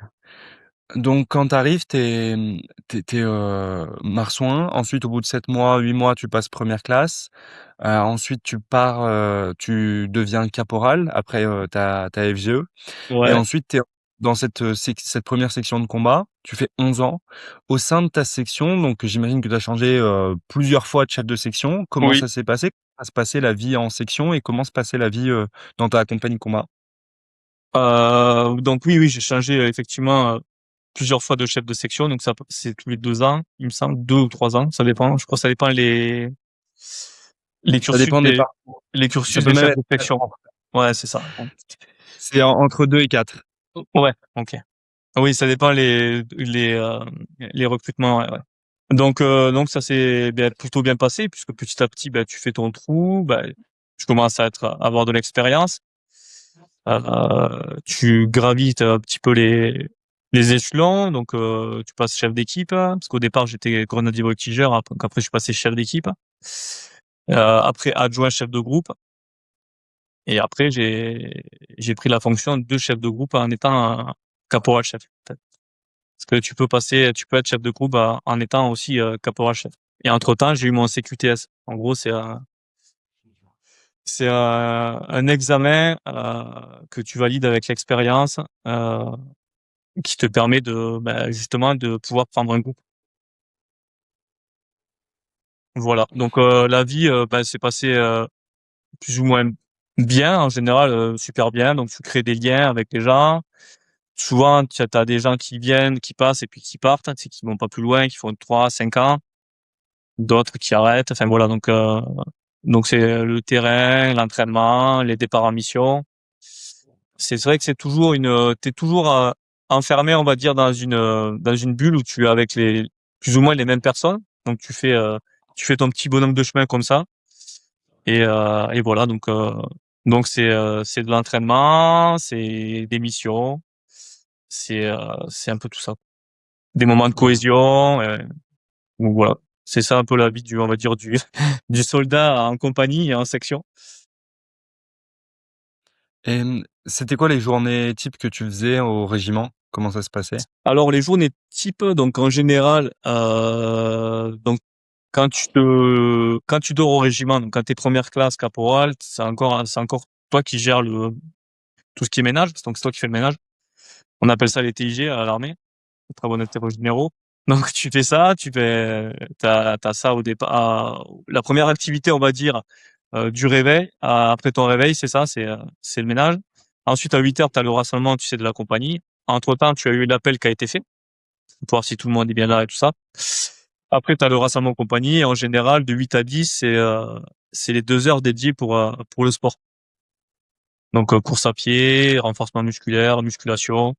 B: Donc quand tu arrives, tu marsouin. Ensuite, au bout de 7 mois, 8 mois, tu passes première classe. Ensuite, tu pars, tu deviens caporal après, ta FGE et
A: Ouais.
B: ensuite tu es dans cette première section de combat. Tu fais 11 ans. Au sein de ta section, donc j'imagine que tu as changé, plusieurs fois de chef de section. Comment
A: Oui.
B: ça s'est passé? Comment se passait la vie en section et comment se passait la vie, dans ta compagnie de combat?
A: Donc oui, j'ai changé effectivement plusieurs fois de chef de section, donc ça c'est tous les 2 ans, il me semble, 2 ou 3 ans, ça dépend. Je crois que ça dépend les
B: Ça
A: cursus
B: dépend des
A: des
B: parcours.
A: les
B: Ça
A: cursus
B: peut
A: des
B: même
A: chefs
B: être
A: de section. Ouais, c'est ça.
B: c'est entre 2 et 4.
A: Ouais, ok. Oui, ça dépend les recrutements. Ouais, ouais. Donc ça s'est plutôt bien passé puisque petit à petit, tu fais ton trou, tu commences à avoir de l'expérience. Tu gravites un petit peu les échelons, donc tu passes chef d'équipe, hein, parce qu'au départ j'étais grenadier voltigeur, donc après je suis passé chef d'équipe, après adjoint chef de groupe, et après j'ai pris la fonction de chef de groupe en étant un caporal chef. En fait. Parce que tu peux être chef de groupe en étant aussi caporal chef. Et entre temps j'ai eu mon CQTS. En gros c'est un examen que tu valides avec l'expérience. Qui te permet justement de pouvoir prendre un groupe. Voilà. Donc la vie s'est passée plus ou moins bien en général, super bien. Donc tu crées des liens avec les gens. Souvent tu as des gens qui viennent, qui passent et puis qui partent, tu sais, qui vont pas plus loin, qui font 3, 5 ans, d'autres qui arrêtent. Enfin voilà. Donc c'est le terrain, l'entraînement, les départs en mission. C'est vrai que c'est toujours t'es toujours enfermé, on va dire, dans une bulle où tu es avec les plus ou moins les mêmes personnes. Donc tu fais ton petit bonhomme de chemin comme ça. Et voilà. Donc c'est de l'entraînement, c'est des missions, c'est un peu tout ça. Des moments de cohésion. Donc voilà. C'est ça un peu la vie on va dire du soldat en compagnie et en section.
B: Et c'était quoi les journées types que tu faisais au régiment? Comment ça se passait?
A: Alors les journées type, donc en général, donc quand tu dors au régiment, donc quand t'es première classe caporal, c'est encore toi qui gères tout ce qui est ménage, donc c'est toi qui fais le ménage. On appelle ça les TIG à l'armée, les travaux d'intérêt généraux. Donc tu fais ça, t'as ça au départ. La première activité, on va dire, du réveil, après ton réveil, c'est ça, c'est le ménage. Ensuite à 8 heures, t'as le rassemblement, tu sais, de la compagnie. Entre-temps, tu as eu l'appel qui a été fait pour voir si tout le monde est bien là et tout ça. Après, tu as le rassemblement compagnie et en général, de 8 à 10, c'est les 2 heures dédiées pour le sport. Donc, course à pied, renforcement musculaire, musculation.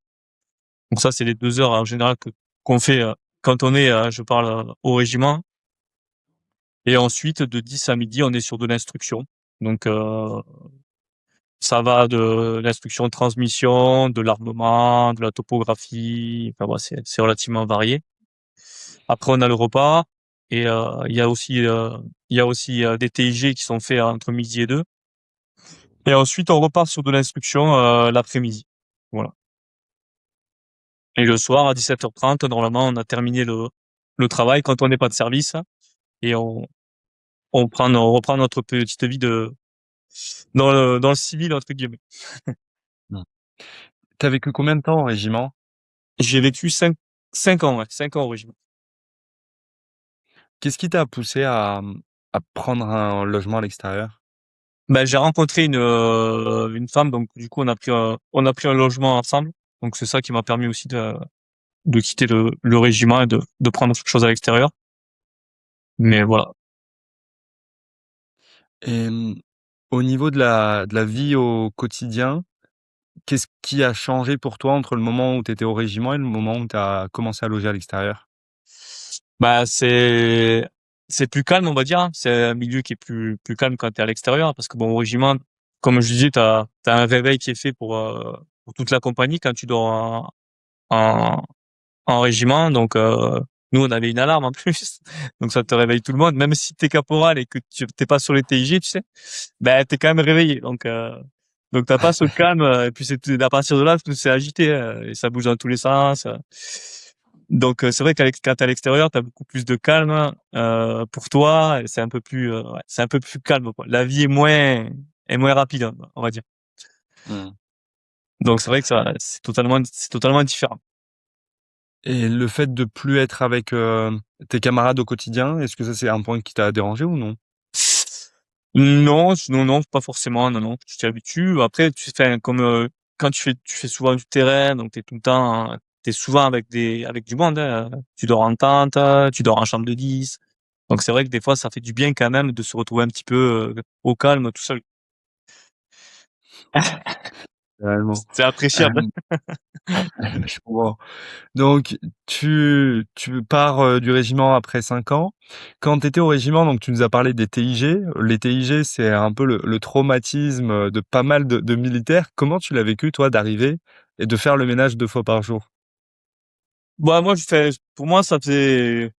A: Donc ça, c'est les 2 heures en général qu'on fait quand on est, je parle, au régiment. Et ensuite, de 10 à midi, on est sur de l'instruction. Donc, ça va de l'instruction de transmission, de l'armement, de la topographie. Enfin, voilà, c'est relativement varié. Après, on a le repas et il y a aussi des TIG qui sont faits entre midi et 2. Et ensuite, on repart sur de l'instruction l'après-midi. Voilà. Et le soir, à 17h30, normalement, on a terminé le travail quand on n'est pas de service et on reprend notre petite vie dans le civil, entre guillemets.
B: Mmh. Tu vécu combien de temps au régiment?
A: J'ai vécu 5 ans, ouais, 5 ans au régiment.
B: Qu'est-ce qui t'a poussé à prendre un logement à l'extérieur?
A: J'ai rencontré une femme, donc du coup, on a pris un logement ensemble. Donc c'est ça qui m'a permis aussi de quitter le régiment et de prendre quelque chose à l'extérieur. Mais voilà.
B: Et au niveau de la vie au quotidien, qu'est-ce qui a changé pour toi entre le moment où tu étais au régiment et le moment où tu as commencé à loger à l'extérieur?
A: C'est plus calme, on va dire, hein. C'est un milieu qui est plus calme quand tu es à l'extérieur parce que bon, au régiment, comme je disais, t'as un réveil qui est fait pour toute la compagnie quand tu dors en, en régiment. Donc, nous, on avait une alarme en plus. Donc, ça te réveille tout le monde. Même si t'es caporal et que tu t'es pas sur les TIG, tu sais, t'es quand même réveillé. Donc, Donc t'as pas ce calme, et puis à partir de là, tout s'est agité, et ça bouge dans tous les sens. Donc c'est vrai quand t'es à l'extérieur, t'as beaucoup plus de calme pour toi, et c'est un peu plus, ouais, c'est un peu plus calme, quoi. La vie est moins rapide, hein, on va dire.
B: Mmh.
A: Donc c'est vrai que ça, c'est totalement différent.
B: Et le fait de plus être avec tes camarades au quotidien, est-ce que ça c'est un point qui t'a dérangé ou non?
A: Non, non, pas forcément, non, non. Tu t'y habitues. Après, tu fais comme quand tu fais souvent du terrain, donc t'es tout le temps, t'es souvent avec du monde. Hein. Tu dors en tente, tu dors en chambre de 10. Donc c'est vrai que des fois, ça fait du bien quand même de se retrouver un petit peu au calme, tout seul.
B: Réellement.
A: C'est appréciable.
B: Hem, je comprends. Donc tu pars, du régiment après 5 ans. Quand tu étais au régiment, donc tu nous as parlé des TIG. Les TIG, c'est un peu le traumatisme, de pas mal de militaires. Comment tu l'as vécu toi d'arriver et de faire le ménage 2 fois par jour?
A: Bon, moi, pour moi, ça faisait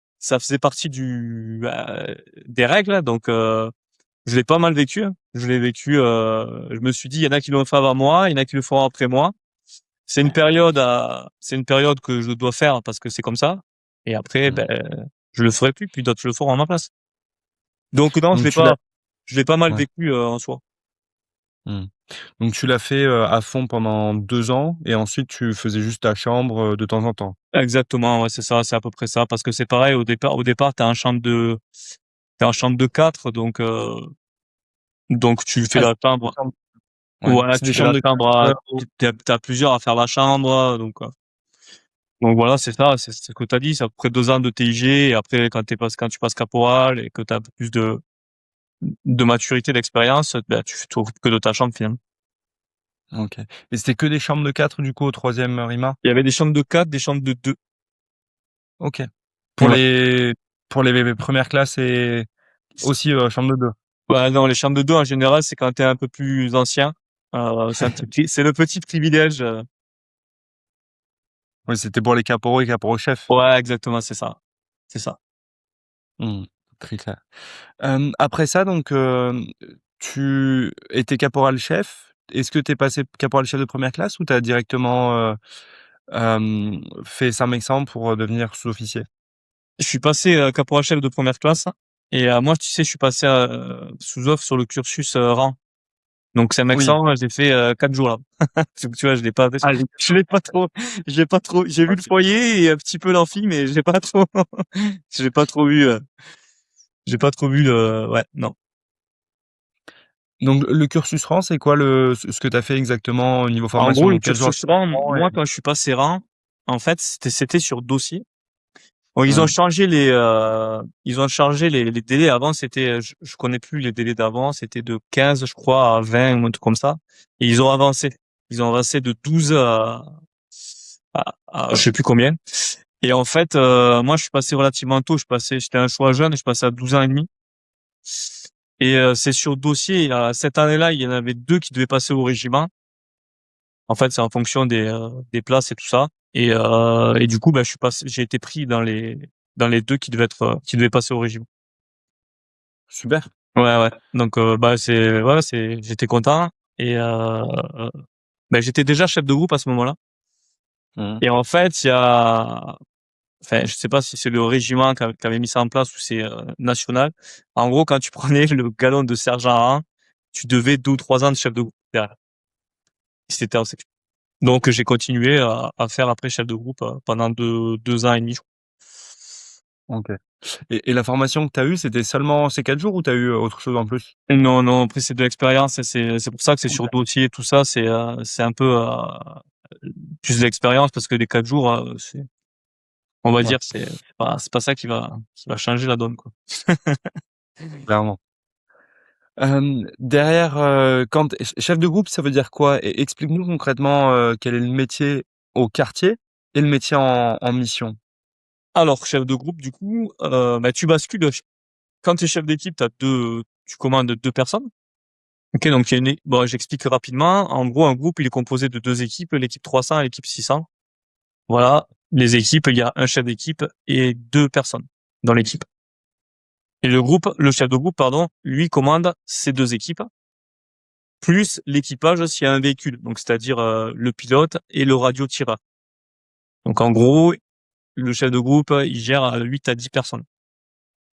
A: partie des règles. Donc, je l'ai pas mal vécu. Hein. Je l'ai vécu. Je me suis dit, il y en a qui l'ont fait avant moi, il y en a qui le feront après moi. C'est une période que je dois faire parce que c'est comme ça. Et après,
B: Mmh.
A: ben, je le ferai plus, puis d'autres le feront à ma place. Donc non,
B: Donc tu l'as
A: je l'ai pas mal
B: ouais.
A: vécu en soi.
B: Mmh. Donc tu l'as fait, à fond pendant 2 ans et ensuite tu faisais juste ta chambre, de temps en temps?
A: Exactement, ouais, c'est ça, c'est à peu près ça. Parce que c'est pareil au départ, t'es en chambre de 4, donc tu fais
B: Ah,
A: la
B: c'est des
A: chambre.
B: chambres ouais,
A: Voilà,
B: c'est des
A: tu fais
B: chambres
A: la
B: de
A: chambre.
B: 4 ou
A: T'as plusieurs à faire la chambre, donc voilà, c'est ça, c'est ce que t'as dit. C'est à peu près 2 ans de TIG. Et après, quand tu passes caporal et que t'as un peu plus de maturité, d'expérience, ben, tu t'occupes que de ta chambre finalement.
B: OK. Et c'était que des chambres de 4 du coup au 3e RIMA?
A: Il y avait des chambres de 4, des chambres de 2.
B: OK. Pour
A: Ouais.
B: les pour les premières classes et aussi, chambre de 2?
A: Bah non, les chambres de 2 en général, c'est quand t'es un peu plus ancien. C'est le petit privilège.
B: Oui, c'était pour les caporaux et caporaux-chefs?
A: Ouais, exactement, c'est ça. C'est ça.
B: Mmh, très clair. Après ça donc, tu étais caporal-chef. Est-ce que tu es passé caporal-chef de première classe ou tu as directement, fait Saint-Mexan pour, devenir sous-officier?
A: Je suis passé caporal chef de première classe, et moi, tu sais, je suis passé sous-off sur le cursus rang. Donc
B: Oui.
A: Saint-Mexan, j'ai fait 4 jours là. Donc, tu vois,
B: Ah oui,
A: j'ai pas trop, j'ai vu le
B: OK.
A: foyer et un petit peu l'amphi, mais j'ai pas trop, j'ai pas trop vu, ouais, non.
B: Donc le cursus rang, c'est quoi ce que tu as fait exactement au niveau
A: En
B: formation?
A: gros, le
B: Donc quel genre de
A: cursus rang,
B: rang
A: moi,
B: et
A: quand je suis passé rang, en fait, c'était sur dossier. Bon, ils ont
B: ouais.
A: changé les délais. Avant, c'était, je connais plus les délais d'avant, c'était de 15, je crois, à 20 ou un truc comme ça. Et ils ont avancé. Ils ont avancé de 12 à je sais plus combien. Et en fait, moi, je suis passé relativement tôt. J'étais un choix jeune, je passais à 12 ans et demi. Et c'est sur dossier. Cette année-là, il y en avait 2 qui devaient passer au régiment. En fait, c'est en fonction des places et tout ça. Et du coup, bah, j'ai été pris dans les 2 qui devaient passer au régiment.
B: Super.
A: Ouais, ouais. Donc, bah, j'étais content. Et bah, j'étais déjà chef de groupe à ce moment-là.
B: Mmh.
A: Et en fait, enfin, je sais pas si c'est le régiment qui avait mis ça en place ou c'est national. En gros, quand tu prenais le galon de sergent à rang, tu devais 2 ou 3 ans de chef de groupe derrière. Si t'étais en section. Donc, j'ai continué à faire après chef de groupe pendant 2 ans et demi, je crois.
B: OK. Et la formation que tu as eue, c'était seulement ces 4 jours ou tu as eu, autre chose en plus?
A: Non, non, après c'est de l'expérience, et c'est pour ça que c'est sur
B: OK.
A: dossier, tout ça, c'est un peu plus de l'expérience, parce que les 4 jours, on va
B: Ouais,
A: dire, c'est pas ça qui va changer la donne, quoi.
B: clairement. Derrière, quand tu chef de groupe, ça veut dire quoi? Et explique-nous concrètement, quel est le métier au quartier et le métier en mission?
A: Alors, chef de groupe, du coup, bah, tu bascules. Quand tu es chef d'équipe, tu commandes 2 personnes. Ok, donc il y a bon, j'explique rapidement. En gros, un groupe, il est composé de 2 équipes, l'équipe 300 et l'équipe 600. Voilà, les équipes, il y a un chef d'équipe et 2 personnes dans l'équipe. Et le chef de groupe, pardon, lui commande ces 2 équipes. plus l'équipage s'il y a un véhicule, donc c'est-à-dire le pilote et le radiotireur. Donc en gros, le chef de groupe, il gère 8 à 10 personnes.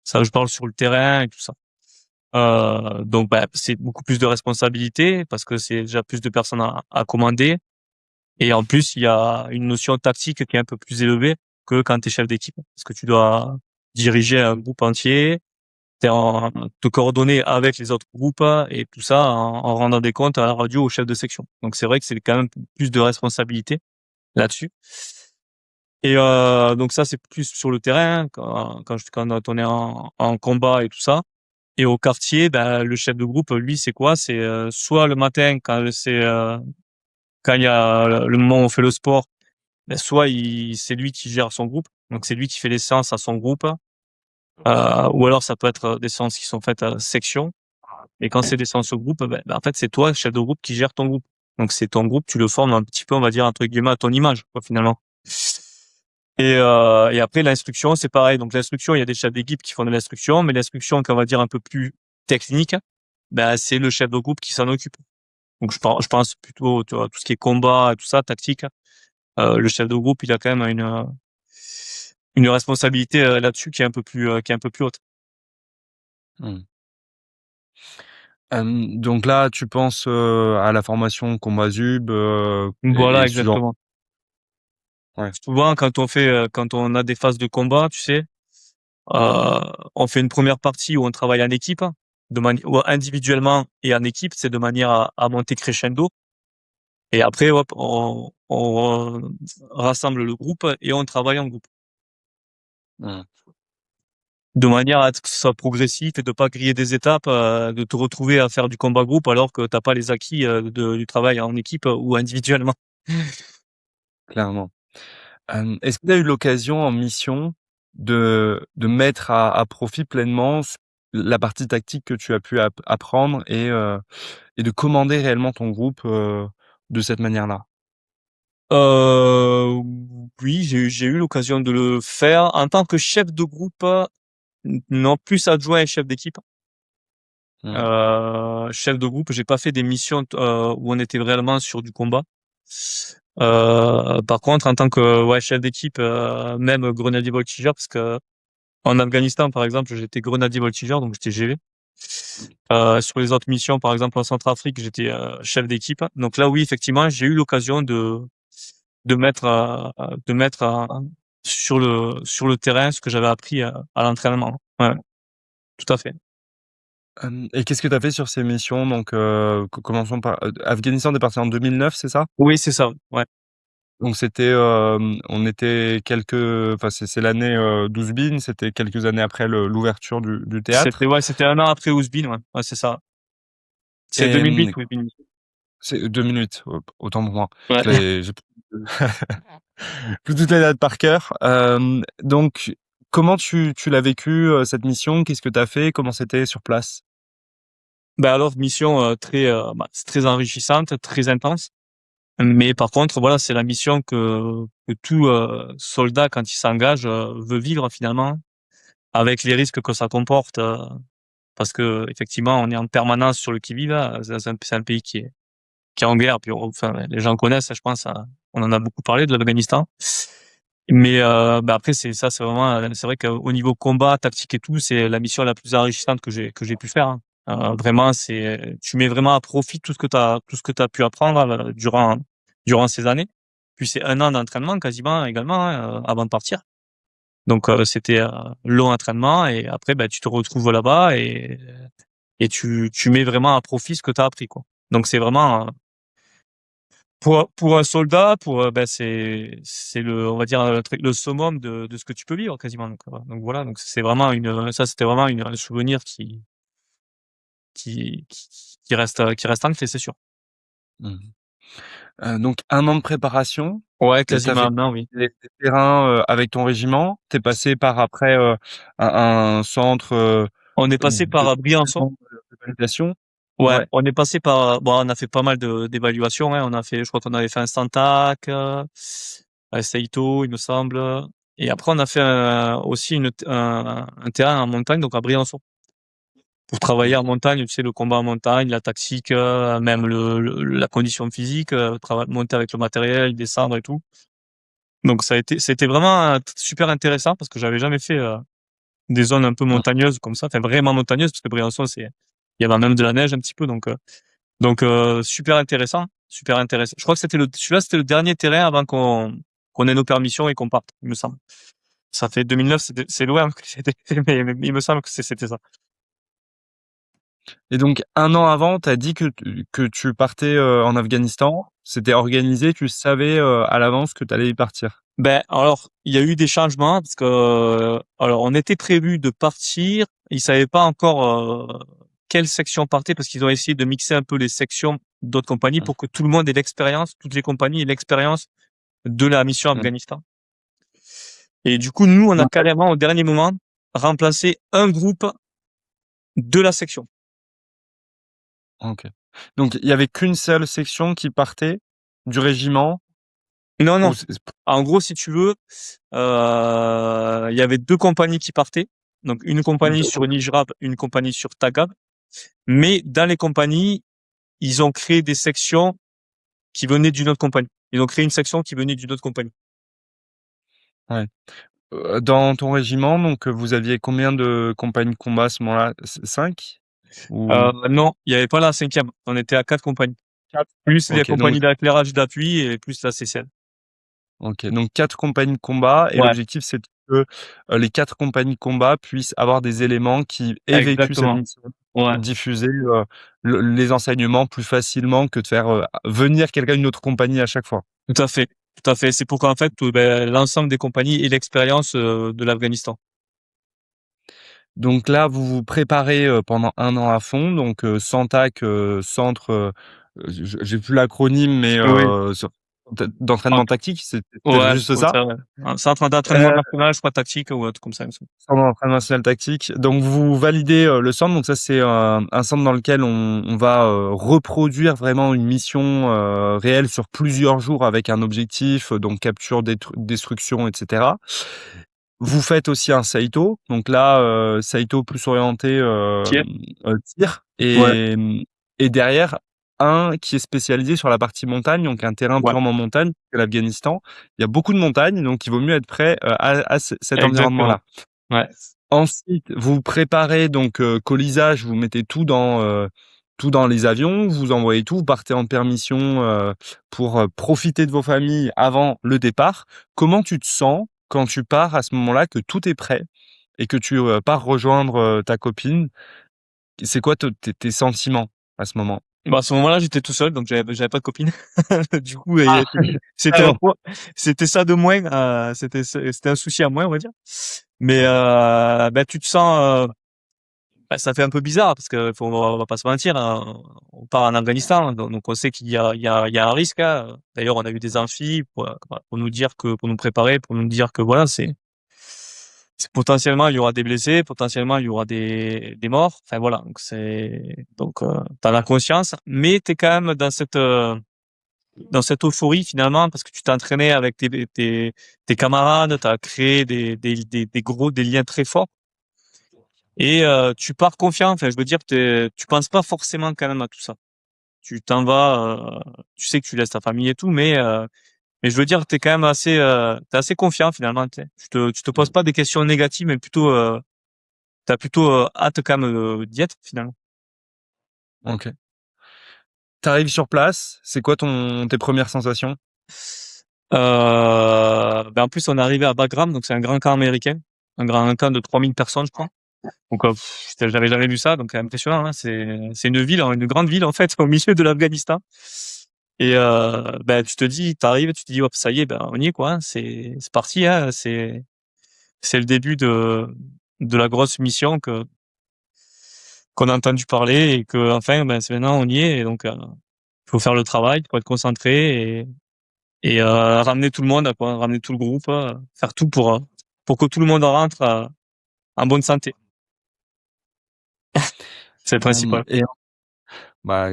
A: Ça, je parle sur le terrain et tout ça. Donc c'est beaucoup plus de responsabilités parce que c'est déjà plus de personnes à commander. Et en plus, il y a une notion tactique qui est un peu plus élevée que quand tu es chef d'équipe. Parce que tu dois diriger un groupe entier, te coordonner avec les autres groupes et tout ça en rendant des comptes à la radio au chef de section. Donc c'est vrai que c'est quand même plus de responsabilité là-dessus. Et donc ça, c'est plus sur le terrain, quand on est en combat et tout ça. Et au quartier, le chef de groupe, lui, c'est quoi? C'est soit le matin quand il y a le moment où on fait le sport, soit c'est lui qui gère son groupe, donc c'est lui qui fait les séances à son groupe, ou alors ça peut être des séances qui sont faites à section. Et quand c'est des séances au groupe, en fait c'est toi, chef de groupe, qui gère ton groupe. Donc c'est ton groupe, tu le formes un petit peu, on va dire entre guillemets à ton image, quoi, finalement. Et après l'instruction, c'est pareil. Donc l'instruction, il y a des chefs d'équipe qui font de l'instruction, mais l'instruction qu'on va dire un peu plus technique, c'est le chef de groupe qui s'en occupe. Donc je pense plutôt, tu vois, tout ce qui est combat, tout ça, tactique. Le chef de groupe, il a quand même une responsabilité là-dessus qui est un peu plus haute.
B: Mmh. Donc là, tu penses à la formation Combat Zub
A: Voilà,
B: et ce genre.
A: exactement.
B: Ouais.
A: Souvent, quand on a des phases de combat, tu sais, euh, on fait une première partie où on travaille en équipe, ou individuellement et en équipe, c'est de manière à monter crescendo. Et après, hop, on rassemble le groupe et on travaille en groupe.
B: Mmh.
A: De manière à ce que ce soit progressif et de pas griller des étapes, de te retrouver à faire du combat groupe alors que t'as pas les acquis du travail en équipe ou individuellement.
B: Clairement. Est-ce que tu as eu l'occasion en mission de mettre à profit pleinement la partie tactique que tu as pu apprendre et de commander réellement ton groupe de cette manière-là?
A: Euh, oui, j'ai eu l'occasion de le faire en tant que chef de groupe, non plus adjoint et chef d'équipe.
B: Mmh.
A: Chef de groupe, j'ai pas fait des missions où on était réellement sur du combat. Par contre, en tant que chef d'équipe, même grenadier voltigeur, parce que en Afghanistan, par exemple, j'étais grenadier voltigeur, donc j'étais GV. Sur les autres missions, par exemple en Centrafrique, j'étais chef d'équipe. Donc là, oui, effectivement, j'ai eu l'occasion de mettre sur le terrain ce que j'avais appris à l'entraînement. Ouais, tout à fait.
B: Et qu'est-ce que tu as fait sur ces missions? Donc, commençons par Afghanistan, tu es parti en 2009, c'est ça?
A: Oui, c'est ça. Ouais.
B: Donc c'était, on était enfin c'est l'année 12 Bin, c'était quelques années après l'ouverture du théâtre.
A: C'était un an après Ouzbin, ouais. Ouais, c'est ça. C'est
B: Et
A: 2008, oui, 2008.
B: c'est 2 minutes, autant pour moi.
A: Ouais.
B: J'ai plus toutes les dates par cœur. Donc comment tu l'as vécu cette mission? Qu'est-ce que tu as fait? Comment c'était sur place?
A: Alors, mission c'est très enrichissante, très intense. Mais par contre, voilà, c'est la mission que tout soldat, quand il s'engage, veut vivre finalement, avec les risques que ça comporte. Parce que effectivement, on est en permanence sur le qui-vive. Là. C'est un pays qui est en guerre. Puis, enfin, les gens connaissent, je pense. On en a beaucoup parlé de l'Afghanistan. Mais après, c'est vraiment, c'est vrai qu'au niveau combat, tactique et tout, c'est la mission la plus enrichissante que j'ai pu faire. Hein. Vraiment, tu mets vraiment à profit tout ce que t'as pu apprendre durant ces années. Puis c'est un an d'entraînement quasiment également avant de partir. Donc c'était long entraînement et après tu te retrouves là-bas et tu mets vraiment à profit ce que t'as appris quoi. Donc c'est vraiment pour un soldat, c'est le, on va dire le summum de ce que tu peux vivre quasiment. Donc voilà, donc c'est vraiment c'était vraiment un souvenir qui reste ancré, c'est sûr.
B: Mmh. Donc 1 an de préparation.
A: Ouais,
B: Tu as fait
A: quasiment non, oui.
B: les terrains avec ton régiment. Tu es passé par après un centre
A: On est passé par Briançon.
B: de validation.
A: Ouais,
B: Ouais.
A: on est passé par, bon, on a fait pas mal d'évaluations, hein. Je crois qu'on avait fait un Santac, à Seito, il me semble. Et après, on a fait aussi un terrain en montagne, donc à Briançon. pour travailler en montagne, tu sais, le combat en montagne, la tactique, même la condition physique, monter avec le matériel, descendre et tout. Donc c'était vraiment super intéressant parce que j'avais jamais fait des zones un peu montagneuses comme ça, enfin vraiment montagneuses parce que Briançon il y avait même de la neige un petit peu, donc super intéressant, super intéressant. Je crois que celui-là c'était le dernier terrain avant qu'on ait nos permissions et qu'on parte, il me semble. Ça fait 2009, c'est loin, mais il me semble que c'était ça.
B: Et donc, un an avant, tu as dit que tu partais en Afghanistan. C'était organisé, tu savais à l'avance que tu allais y partir.
A: Ben alors, il y a eu des changements parce que alors on était prévu de partir, ils savaient pas encore quelle section partait parce qu'ils ont essayé de mixer un peu les sections d'autres compagnies pour que tout le monde ait l'expérience, toutes les compagnies aient l'expérience de la mission
B: Mm.
A: Afghanistan. Et du coup, nous, on a
B: Ouais.
A: carrément au dernier moment remplacé un groupe de la section.
B: Ok. Donc, il y avait qu'une seule section qui partait du régiment.
A: Non,
B: Ou
A: non. En gros, si tu veux, il y avait deux compagnies qui partaient. Donc, une compagnie sur Nijrab, une compagnie sur Tagab. Mais dans les compagnies, ils ont créé des sections qui venaient d'une autre compagnie. Ils ont créé une section qui venait d'une autre compagnie.
B: Ouais. Dans ton régiment, donc vous aviez combien de compagnies de combat à ce moment-là? 5? Ou
A: Non, il n'y avait pas la cinquième. On était à 4 compagnies.
B: 4?
A: Plus les
B: Ok, donc
A: compagnies d'éclairage d'appui et plus la CCL.
B: ok, donc 4 compagnies de combat et
A: Ouais,
B: l'objectif c'est que les 4 compagnies de combat puissent avoir des éléments qui aient vécu cette
A: exactement.
B: mission
A: Ouais,
B: pour diffuser les enseignements plus facilement que de faire venir quelqu'un d'une autre compagnie à chaque fois.
A: tout à fait. Tout à fait. C'est pourquoi, en fait, l'ensemble des compagnies et l'expérience de l'Afghanistan.
B: Donc là, vous vous préparez pendant un an à fond, donc SANTAC, centre, j'ai plus l'acronyme, mais
A: Oui.
B: d'entraînement tactique, c'est peut-être
A: Ouais,
B: juste
A: ouais,
B: ça.
A: ça, ouais. Un centre d'entraînement
B: Euh,
A: national, je crois, tactique ou un truc comme ça, il me semble.
B: Centre d'entraînement national tactique. Donc vous validez le centre. Donc ça c'est un centre dans lequel on va reproduire vraiment une mission réelle sur plusieurs jours avec un objectif, donc capture, destruction, etc. Vous faites aussi un Saito. Donc là Saito plus orienté
A: Tir.
B: tir
A: Ouais,
B: et derrière un qui est spécialisé sur la partie montagne, donc un terrain
A: ouais,
B: purement montagne, c'est l'Afghanistan. Il y a beaucoup de montagnes, donc il vaut mieux être prêt à cet
A: exactement.
B: environnement-là.
A: Ouais,
B: Ensuite, vous préparez donc colisage, vous mettez tout dans les avions, vous envoyez tout, vous partez en permission pour profiter de vos familles avant le départ. Comment tu te sens quand tu pars à ce moment-là, que tout est prêt et que tu pars rejoindre ta copine? C'est quoi tes sentiments à ce moment?
A: bah, à ce moment-là, j'étais tout seul, donc j'avais pas de copine. Du coup,
B: Ah,
A: c'était
B: carrément.
A: c'était ça de moins, c'était un souci à moins, on va dire. Mais, ben, tu te sens, bah, ça fait un peu bizarre parce que on va pas se mentir, hein, on part en Afghanistan, donc on sait il y a un risque, hein. D'ailleurs, on a eu des amphis pour nous dire pour nous préparer, pour nous dire que voilà, potentiellement il y aura des blessés, potentiellement il y aura des morts. Enfin voilà, donc t'en as conscience, mais t'es quand même dans cette euphorie finalement parce que tu t'es entraîné avec tes camarades, t'as créé des liens très forts et tu pars confiant. Enfin je veux dire, tu penses pas forcément quand même à tout ça. Tu t'en vas, tu sais que tu laisses ta famille et tout, mais je veux dire, t'es quand même t'es assez confiant finalement. Tu te poses pas des questions négatives, mais plutôt t'as plutôt hâte quand même d'y être finalement.
B: Ok. T'arrives sur place, c'est quoi tes premières sensations?
A: Ben en plus on est arrivé à Bagram, donc c'est un grand camp américain, un grand camp de 3000 personnes je crois. Donc j'avais jamais vu ça, donc c'est impressionnant. Hein. C'est une ville, hein, une grande ville en fait au milieu de l'Afghanistan. Et ben tu te dis, t'arrives, tu te dis hop ça y est, ben on y est quoi. Hein. C'est parti, hein. C'est le début de la grosse mission qu'on a entendu parler et que enfin ben c'est maintenant on y est et donc faut faire le travail, faut être concentré et ramener tout le monde quoi, ramener tout le groupe, faire tout pour que tout le monde rentre en bonne santé. C'est le principal.
B: Et bah,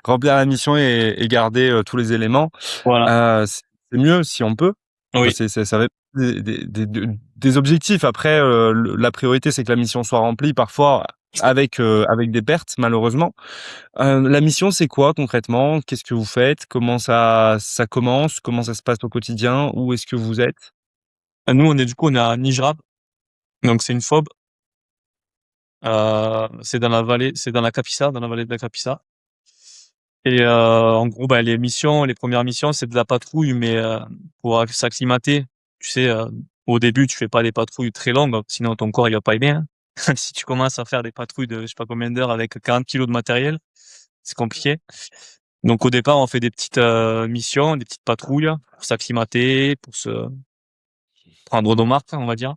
B: remplir la mission et garder tous les éléments.
A: Voilà.
B: C'est mieux si on peut. Enfin,
A: Oui.
B: ça va être des objectifs. Après, la priorité, c'est que la mission soit remplie. Parfois, avec des pertes malheureusement. La mission, c'est quoi concrètement? Qu'est-ce que vous faites? Comment ça commence? Comment ça se passe au quotidien? Où est-ce que vous êtes?
A: Nous, on est à Nijrab, donc c'est une FOB. C'est dans la vallée, c'est dans la Kapisa, dans la vallée de la Kapisa. Et en gros, bah, les premières missions, c'est de la patrouille, mais pour s'acclimater. Tu sais, au début, tu fais pas des patrouilles très longues, sinon ton corps il va pas aimer, hein. Si tu commences à faire des patrouilles de je sais pas combien d'heures avec 40 kilos de matériel, c'est compliqué. Donc au départ, on fait des petites missions, des petites patrouilles pour s'acclimater, pour se prendre nos marques, on va dire.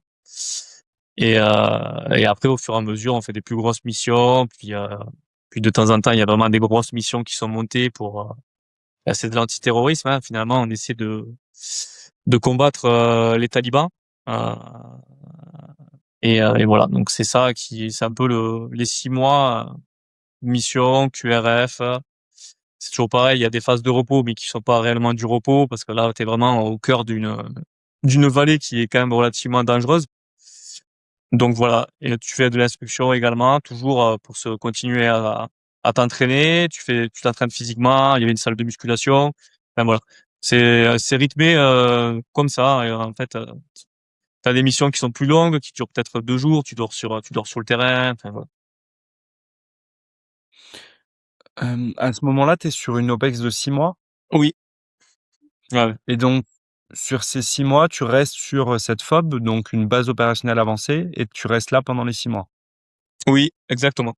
A: Et après, au fur et à mesure, on fait des plus grosses missions. Puis de temps en temps, il y a vraiment des grosses missions qui sont montées pour. C'est de l'antiterrorisme, hein. Finalement, on essaie de combattre les talibans. Euh, et voilà. Donc c'est un peu les 6 mois mission QRF. C'est toujours pareil. Il y a des phases de repos, mais qui sont pas réellement du repos parce que là, t'es vraiment au cœur d'une vallée qui est quand même relativement dangereuse. Donc voilà, et tu fais de l'instruction également, toujours pour se continuer à t'entraîner. Tu t'entraînes physiquement. Il y avait une salle de musculation. Enfin voilà, c'est rythmé comme ça. Et en fait, t'as des missions qui sont plus longues, qui durent peut-être 2 jours. Tu dors sur le terrain. Enfin voilà.
B: À ce moment-là, tu es sur une OPEX de 6 mois
A: Oui, ouais, ouais.
B: et donc sur ces 6 mois, tu restes sur, cette FOB, donc une base opérationnelle avancée et tu restes là pendant les 6 mois?
A: Oui, exactement.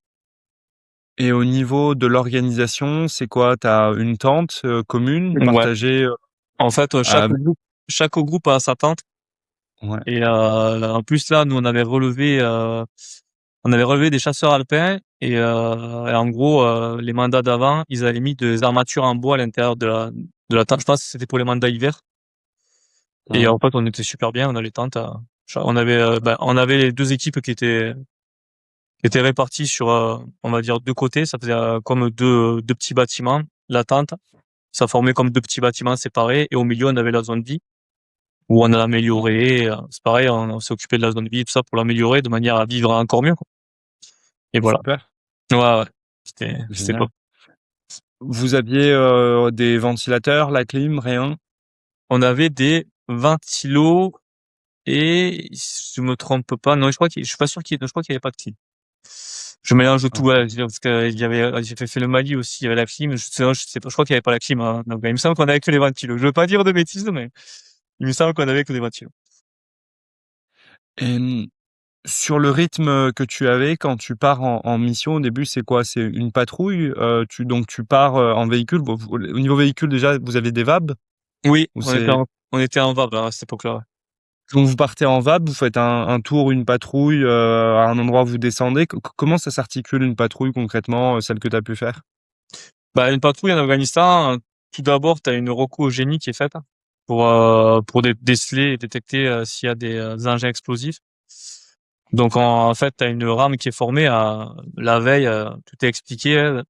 B: Et au niveau de l'organisation, c'est quoi? Tu as une tente, commune
A: Ouais.
B: partagée,
A: En fait,
B: av
A: chaque groupe a sa tente.
B: ouais.
A: Et en plus là, nous on avait relevé des chasseurs alpins et en gros, les mandats d'avant, ils avaient mis des armatures en bois à l'intérieur de la tente. Je pense que c'était pour les mandats hiver. Et
B: Mmh.
A: en fait, on était super bien. On a les tentes. On avait les deux équipes qui étaient réparties sur, on va dire, deux côtés. Ça faisait comme deux petits bâtiments. La tente, ça formait comme deux petits bâtiments séparés. Et au milieu, on avait la zone vie où on a amélioré. C'est pareil, on s'est occupé de la zone vie et tout ça pour l'améliorer de manière à vivre encore mieux, quoi. Et voilà.
B: Super,
A: Ouais, ouais. C'était
B: génial.
A: top.
B: Vous aviez, des ventilateurs, la clim, rien?
A: On avait des ventilos et, si je me trompe pas, non, je suis pas sûr je crois qu'il y avait pas de clim. Je mélange tout,
B: OK.
A: ouais, parce que j'ai fait le Mali aussi, il y avait la clim, je sais pas, je crois qu'il y avait pas la clim, hein. Donc, il me semble qu'on avait que les ventilos. Je veux pas dire de bêtises, mais il me semble qu'on avait que des ventilos.
B: Et sur le rythme, que tu avais quand tu pars en mission au début, c'est quoi? C'est une patrouille? Tu pars, en véhicule. Bon, au niveau véhicule déjà, vous avez des VAB?
A: Oui,
B: Ou c'est
A: on était en VAB, hein, à cette époque-là, ouais.
B: Quand vous partez en VAB, vous faites un tour, une patrouille, à un endroit où vous descendez? Comment ça s'articule une patrouille concrètement, celle que tu as pu faire?
A: Bah, une patrouille en Afghanistan, tout d'abord, t'as une reco au génie qui est faite pour déceler et détecter s'il y a des engins explosifs. Donc en fait, tu as une rame qui est formée la veille, tout est expliqué,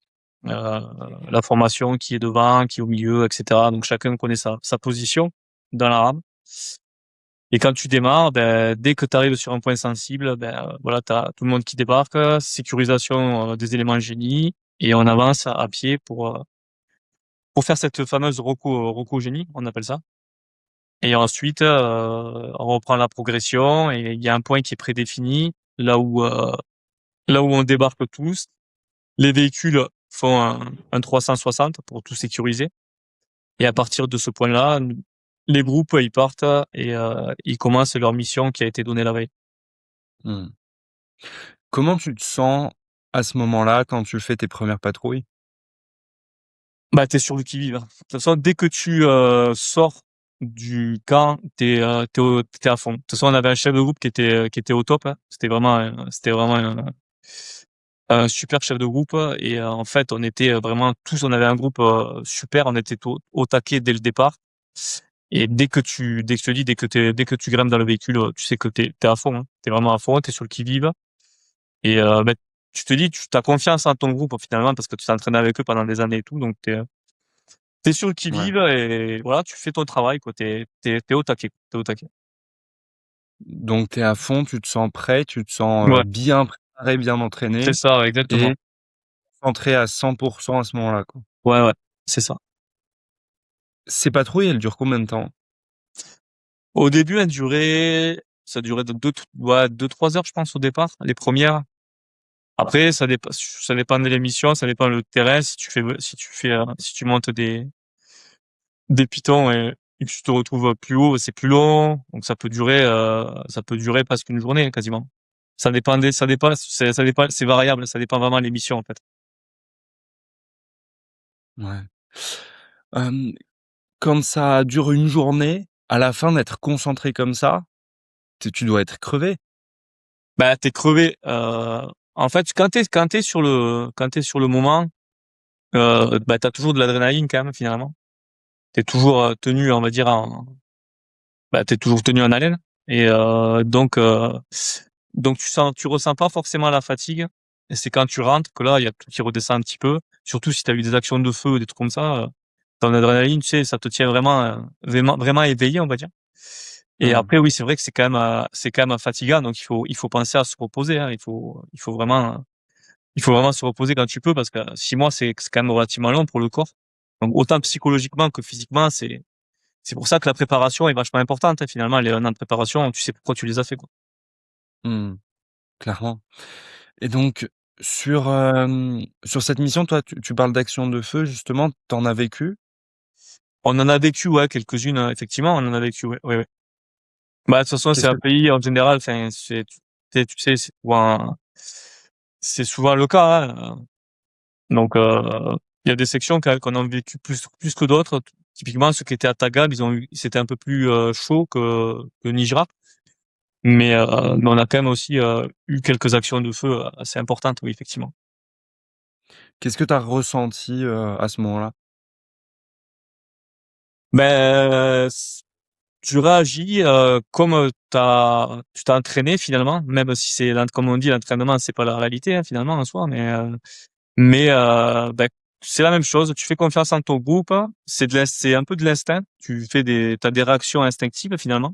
A: la formation qui est devant, qui est au milieu, etc. Donc chacun connaît sa position dans la rame. Et quand tu démarres, ben, dès que tu arrives sur un point sensible, ben voilà, tu as tout le monde qui débarque, sécurisation des éléments génie, et on avance à pied pour faire cette fameuse reco génie, on appelle ça. Et ensuite, on reprend la progression et il y a un point qui est prédéfini, là où on débarque tous. Les véhicules font un 360 pour tout sécuriser. Et à partir de ce point-là, les groupes, ils partent et ils commencent leur mission qui a été donnée la veille.
B: Mmh. Comment tu te sens à ce moment-là quand tu fais tes premières patrouilles?
A: Bah, t'es sur le qui-vive, hein. De toute façon, dès que tu sors du camp, t'es à fond. De toute façon, on avait un chef de groupe qui était au top, hein. C'était vraiment un super chef de groupe et en fait, on était vraiment tous, on avait un groupe super, on était au taquet dès le départ. Et dès que je te dis, dès que tu grimpes dans le véhicule, tu sais que t'es à fond, hein. T'es vraiment à fond, t'es sur le qui-vive. Et ben, tu te dis, tu as confiance en ton groupe finalement parce que tu t'es entraîné avec eux pendant des années et tout, donc t'es sur le
B: Ouais.
A: qui-vive et voilà, tu fais ton travail, quoi. T'es au taquet, t'es au taquet.
B: Donc tu es à fond, tu te sens prêt, tu te sens,
A: Ouais,
B: bien prêt Pareil, bien
A: C'est
B: entraîné
A: ça, ouais, exactement.
B: et centré à 100% à ce moment-là, quoi.
A: Ouais, ouais, c'est ça.
B: Ces patrouilles, elles durent combien de temps?
A: Au début, ça durait de 2-3 heures, je pense, au départ, les premières. Après, ça dépend de l'émission, ça dépend le terrain. Si tu montes des pitons et que tu te retrouves plus haut, c'est plus long. Donc, ça peut durer presque une journée, quasiment. Ça dépend, c'est variable, ça dépend vraiment de l'émission, en fait.
B: Ouais. Hem, Quand ça dure une journée, à la fin d'être concentré comme ça, tu dois être crevé.
A: Bah, t'es crevé. En fait, quand t'es sur le moment, bah, t'as toujours de l'adrénaline, quand même, finalement. T'es toujours tenu, on va dire, bah, t'es toujours tenu en haleine. Et donc tu ressens pas forcément la fatigue. Et c'est quand tu rentres que là, il y a tout qui redescend un petit peu. Surtout si t'as eu des actions de feu ou des trucs comme ça. Ton adrénaline, tu sais, ça te tient vraiment éveillé, on va dire. Et
B: Mmh.
A: après, oui, c'est vrai que c'est quand même fatigant. Donc il faut penser à se reposer, hein. Il faut vraiment se reposer quand tu peux parce que 6 mois, c'est quand même relativement long pour le corps. Donc autant psychologiquement que physiquement, c'est pour ça que la préparation est vachement importante, hein, finalement. Les 1 an de préparation, tu sais pourquoi tu les as fait, quoi.
B: Mmh. Clairement. Et donc sur cette mission, toi, tu parles d'action de feu justement, tu en as vécu?
A: On en a vécu, ouais, quelques-unes, effectivement, on en a vécu, ouais, ouais, ouais. Bah, de toute façon, c'est
B: Qu'est-ce
A: un
B: que
A: pays, en général, enfin, tu sais, c'est souvent le cas, hein. Donc, il y a des sections qu'on a vécu plus que d'autres. Typiquement, ceux qui étaient à Tagab, c'était un peu plus chaud que Nijrab. Mais on a quand même aussi eu quelques actions de feu assez importantes, oui, effectivement.
B: qu'est-ce que tu as ressenti, à ce moment-là?
A: Ben, tu réagis comme tu t'es entraîné finalement, même si comme on dit, l'entraînement c'est pas la réalité, hein, finalement en soi, mais ben, c'est la même chose. Tu fais confiance en ton groupe, c'est un peu de l'instinct. T'as des réactions instinctives finalement.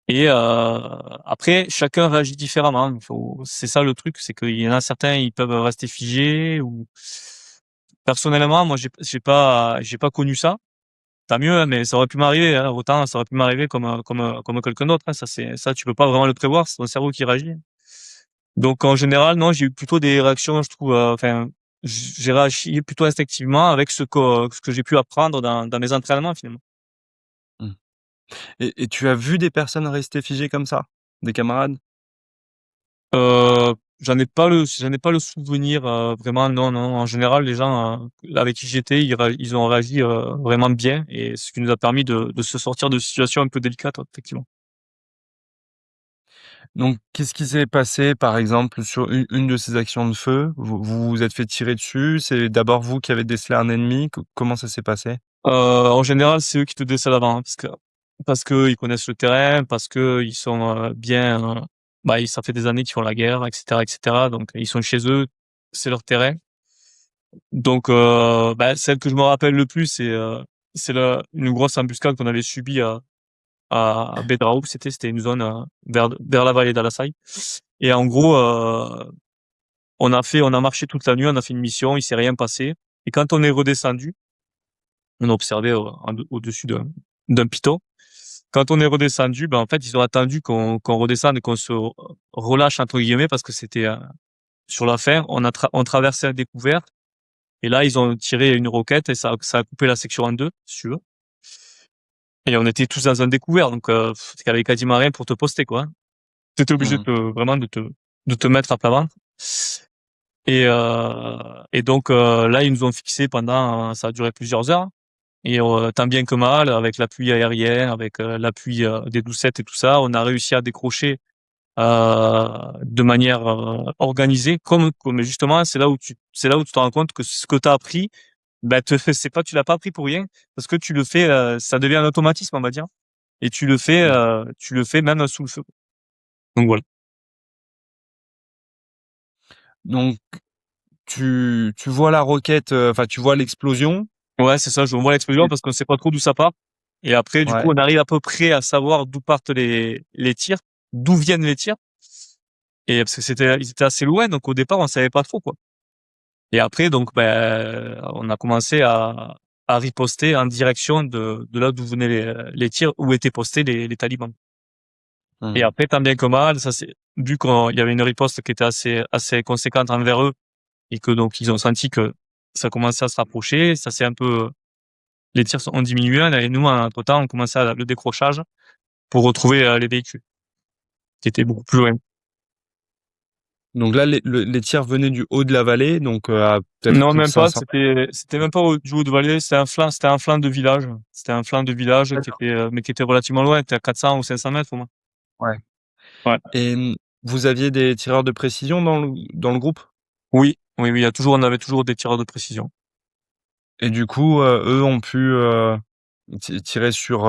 A: Et après, chacun réagit différemment. C'est ça le truc, c'est qu'il y en a certains, ils peuvent rester figés ou personnellement, moi j'ai pas connu ça. Tant mieux, hein, mais ça aurait pu m'arriver, hein. Autant ça aurait pu m'arriver comme quelqu'un d'autre, hein. Ça, tu peux pas vraiment le prévoir, c'est ton cerveau qui réagit. Donc en général, non, j'ai eu plutôt des réactions, je trouve, enfin, j'ai réagi plutôt instinctivement avec ce que j'ai pu apprendre dans mes entraînements finalement.
B: Mmh. Et tu as vu des personnes rester figées comme ça? Des camarades?
A: J'en ai pas le souvenir vraiment, non, non. En général, les gens avec qui j'étais, ils ont réagi vraiment bien, et ce qui nous a permis de se sortir de situations un peu délicates, ouais, effectivement.
B: Donc qu'est-ce qui s'est passé, par exemple, sur une de ces actions de feu? Vous vous êtes fait tirer dessus? C'est d'abord vous qui avez décelé un ennemi? Comment ça s'est passé?
A: En général, c'est eux qui te décèdent avant, hein, parce que ils connaissent le terrain, parce que ils sont bien. Bah, ça fait des années qu'ils font la guerre, etc., etc. Donc ils sont chez eux, c'est leur terrain. Donc, bah, celle que je me rappelle le plus, c'est une grosse embuscade qu'on avait subie à Bedraoub. C'était une zone vers la vallée d'Alassai. Et en gros, on a marché toute la nuit, on a fait une mission, il s'est rien passé. Et quand on est redescendu, on a observé au-dessus d'un piton. Quand on est redescendu, ben en fait, ils ont attendu qu'on redescende et qu'on se relâche entre guillemets parce que c'était sur la fin. On traversait un découvert et là, ils ont tiré une roquette et ça a coupé la section en deux, si tu veux. Et on était tous dans un découvert, donc il y avait quasiment rien pour te poster, quoi. T'étais obligé
B: Mmh.
A: vraiment de te mettre à plat ventre. Et donc là, ils nous ont fixé pendant, ça a duré plusieurs heures. Et tant bien que mal, avec l'appui aérien, avec l'appui des doucettes et tout ça, on a réussi à décrocher de manière organisée. Comme justement, c'est là où tu te rends compte que ce que tu as appris, ben c'est pas, tu l'as pas appris pour rien, parce que tu le fais, ça devient un automatisme, on va dire, et
B: Mmh.
A: tu le fais même sous le feu. Donc voilà.
B: Donc tu vois la roquette, enfin tu vois l'explosion?
A: Ouais, c'est ça. Je vois l'explosion
B: Et
A: parce qu'on sait pas trop d'où ça part. Et après, du coup,
B: ouais.
A: on arrive à peu près à savoir d'où partent les tirs, d'où viennent les tirs. Et parce que ils étaient assez loin, donc au départ, on savait pas trop, quoi. Et après, donc, ben, on a commencé à riposter en direction de là d'où venaient les tirs, où étaient postés les talibans. Et
B: Mhm.
A: après, tant bien que mal, ça c'est, vu qu'il y avait une riposte qui était assez conséquente envers eux, et que donc ils ont senti que ça commençait à se rapprocher, ça c'est un peu, les tirs ont diminué, et nous, entre-temps, on commençait à le décrochage pour retrouver les véhicules, qui étaient beaucoup plus loin.
B: Donc là, les tirs venaient du haut de la vallée, donc à peut-être
A: Non,
B: plus de
A: même pas.
B: 500
A: C'était même pas du haut de vallée. C'était un flanc de village. C'était un flanc de village qui
B: mètres.
A: était, mais qui était relativement loin. C'était à 400 ou 500 mètres au moins.
B: Ouais.
A: Ouais.
B: Et vous aviez des tireurs de précision dans le groupe?
A: Oui, oui, oui. On avait toujours des tireurs de précision.
B: Et du coup, eux ont pu tirer sur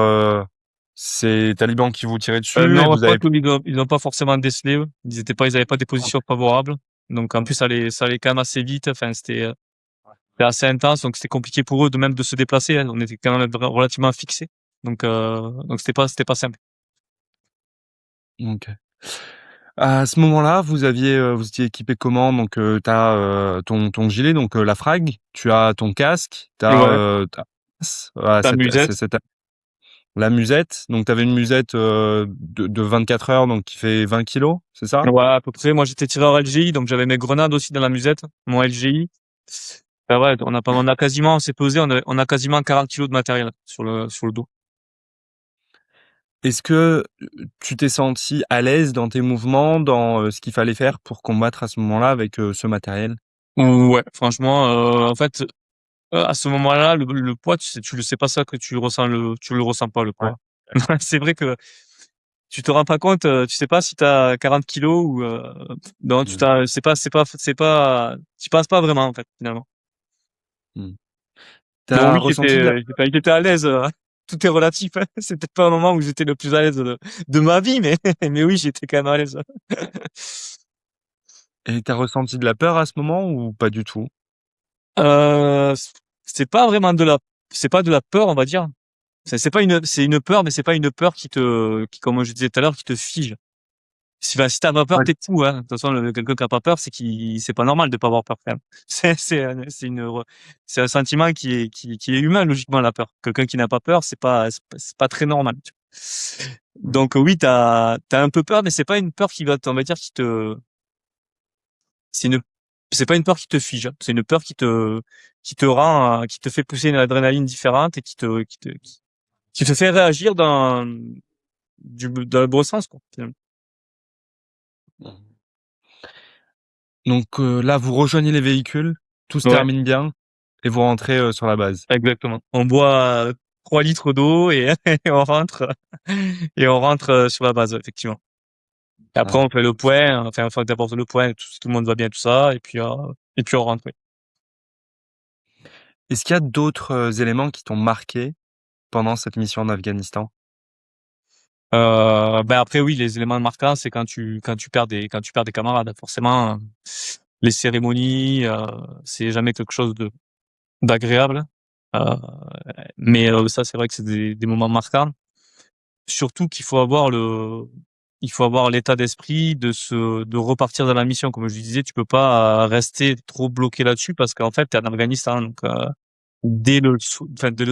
B: ces talibans qui vous tiraient dessus et
A: Non, je
B: vous
A: crois
B: avez...
A: qu'ils ont pas forcément décelé. Eux. Ils avaient pas des positions favorables. Donc en plus, ça allait quand même assez vite. Enfin, c'était assez intense. Donc c'était compliqué pour eux de même de se déplacer. Hein. On était quand même relativement fixés. Donc c'était pas simple.
B: Ok. À ce moment-là, vous étiez équipé comment? Donc, tu as ton gilet, donc la frag, tu as ton casque, tu as,
A: Ouais. Ta musette.
B: la musette. Donc, tu avais une musette de 24 heures, donc qui fait 20 kilos, c'est ça?
A: Ouais, à peu près. Moi, j'étais tireur LGI, donc j'avais mes grenades aussi dans la musette, mon LGI. Ben ouais, on s'est posé, on a quasiment 40 kilos de matériel sur le dos.
B: Est-ce que tu t'es senti à l'aise dans tes mouvements, dans ce qu'il fallait faire pour combattre à ce moment-là avec ce matériel?
A: Ouais, franchement, en fait, à ce moment-là, le poids, tu le sais pas ça que tu le ressens pas, le
B: Ouais.
A: poids. C'est vrai que tu te rends pas compte, tu sais pas si t'as 40 kilos ou, non,
B: Mmh.
A: tu penses pas vraiment, en fait, finalement.
B: Mmh.
A: Donc
B: Tu
A: oui,
B: ressenti de la
A: j'étais à l'aise. Tout est relatif. Hein. C'est peut-être pas un moment où j'étais le plus à l'aise de ma vie, mais mais oui, j'étais quand même à l'aise.
B: et tu ressenti de la peur à ce moment ou pas du tout?
A: Euh, c'est pas vraiment c'est pas de la peur, on va dire. C'est une peur, mais c'est pas une peur comme je disais tout à l'heure, qui te fige. Si t'as pas peur,
B: Ouais.
A: t'es fou, hein. De toute façon, quelqu'un qui a pas peur, c'est pas normal de pas avoir peur quand même. C'est un sentiment qui est humain, logiquement, la peur. Quelqu'un qui n'a pas peur, c'est pas très normal. Tu vois. Donc oui, t'as un peu peur, mais c'est pas une peur on va dire, c'est une, c'est pas une peur qui te fige. C'est une peur qui te fait pousser une adrénaline différente et qui te fait réagir dans le bon sens, quoi, finalement.
B: Donc là, vous rejoignez les véhicules, tout se
A: Ouais.
B: termine bien et vous rentrez sur la base.
A: Exactement. On boit 3 litres d'eau et, et on rentre sur la base, effectivement. Et après,
B: Ouais.
A: on fait le point, enfin, une fois que d'abord le point, si tout le monde va bien, tout ça, et puis on rentre, oui.
B: Est-ce qu'il y a d'autres éléments qui t'ont marqué pendant cette mission en Afghanistan?
A: Ben après, oui, les éléments marquants, c'est quand tu perds des camarades. Forcément, les cérémonies, c'est jamais quelque chose d'agréable. Euh, mais ça, c'est vrai que c'est des moments marquants. Surtout il faut avoir l'état d'esprit de repartir dans la mission. Comme je disais, tu peux pas rester trop bloqué là-dessus parce qu'en fait, t'es en Afghanistan. Donc, dès le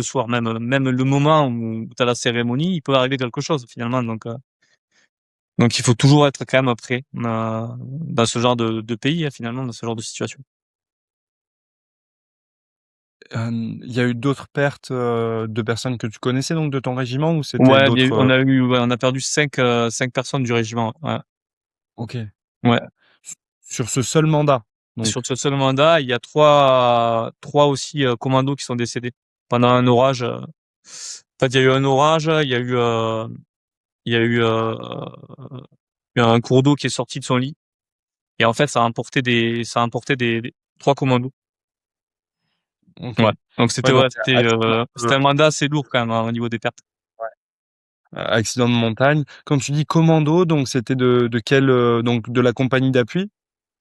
A: soir, même le moment où t'as la cérémonie, il peut arriver quelque chose finalement. Donc il faut toujours être quand même prêt, dans ce genre de pays, hein, finalement, dans ce genre de situation.
B: Il y a eu d'autres pertes de personnes que tu connaissais donc de ton régiment ou c'était
A: Ouais,
B: d'autres
A: ouais, on a perdu cinq personnes du régiment. Ouais.
B: OK.
A: Ouais.
B: Sur ce seul mandat.
A: Sur
B: Donc
A: ce seul mandat, il y a trois aussi commandos qui sont décédés pendant un orage. En fait, il y a eu un orage, il y a eu un cours d'eau qui est sorti de son lit et en fait, ça a emporté trois commandos.
B: OK.
A: Ouais. Donc
B: Ouais, donc
A: c'était un mandat assez lourd quand même, hein, au niveau des pertes.
B: accident de montagne. Quand tu dis commando, donc c'était de quelle donc de la compagnie d'appui?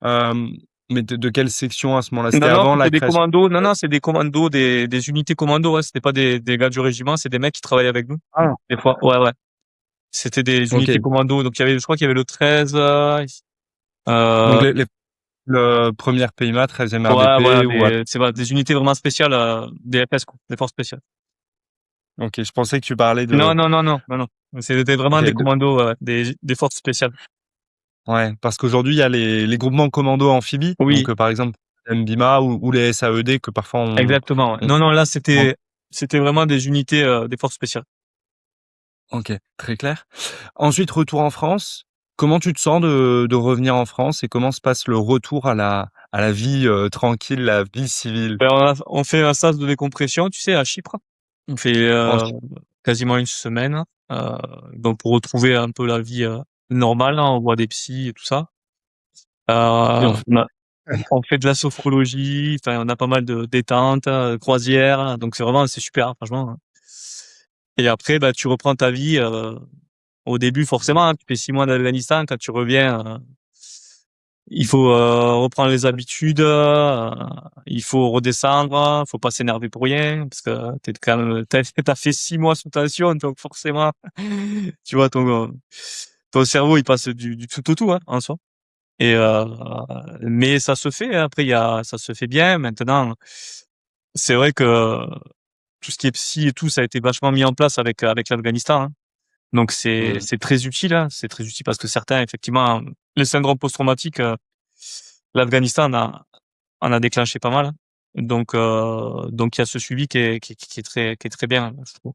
B: Hem, mais de quelle section à ce moment-là? C'était
A: Non, non,
B: avant la
A: c'était des
B: création?
A: commandos. Non, non, c'est des commandos, des unités commandos. Ouais. C'était pas des gars du régiment, c'est des mecs qui travaillaient avec nous.
B: Ah,
A: Des fois. Ouais, ouais. C'était des unités
B: OK.
A: commandos. Donc je crois qu'il y avait le 13.
B: Donc
A: Euh,
B: le première PIMA, 13e
A: ouais, voilà,
B: RDP ou
A: c'est voilà, des unités vraiment spéciales, des FS, quoi, des forces spéciales.
B: OK, je pensais que tu parlais de
A: Non, non, non, non, non, non. C'était vraiment des
B: OK,
A: commandos, des forces spéciales.
B: ouais, parce qu'aujourd'hui, il y a les groupements commandos amphibies, donc
A: Oui,
B: par exemple, MBIMA ou les SAED que parfois
A: exactement. Ouais.
B: on
A: Non, non, là,
B: on
A: c'était vraiment des unités, des forces spéciales.
B: OK, très clair. Ensuite, retour en France. Comment tu te sens de revenir en France et comment se passe le retour à la vie, tranquille, la vie civile?
A: Ben, on fait un sas de décompression, tu sais, à Chypre. On fait
B: En Ch
A: quasiment une semaine, donc pour retrouver un peu la vie normale, hein, on voit des psys et tout ça.
B: et on
A: On a on fait de la sophrologie, enfin on a pas mal de détente, croisière, donc c'est super, hein, franchement. Hein. Et après, bah tu reprends ta vie. Au début, forcément, hein, tu fais 6 mois d'Afghanistan, quand tu reviens, il faut reprendre les habitudes, il faut redescendre, faut pas s'énerver pour rien, parce que t'es quand même, t'as fait 6 mois sous tension, donc forcément, tu vois, ton cerveau, il passe du tout au tout, hein, en soi. Et mais ça se fait, hein. Après, ça se fait bien. Maintenant, c'est vrai que tout ce qui est psy et tout, ça a été vachement mis en place avec l'Afghanistan, hein. Donc
B: mmh.
A: c'est très utile, hein. C'est très utile parce que certains, effectivement, le syndrome post-traumatique, l'Afghanistan en a déclenché pas mal. Donc il y a ce suivi qui est très bien, je trouve.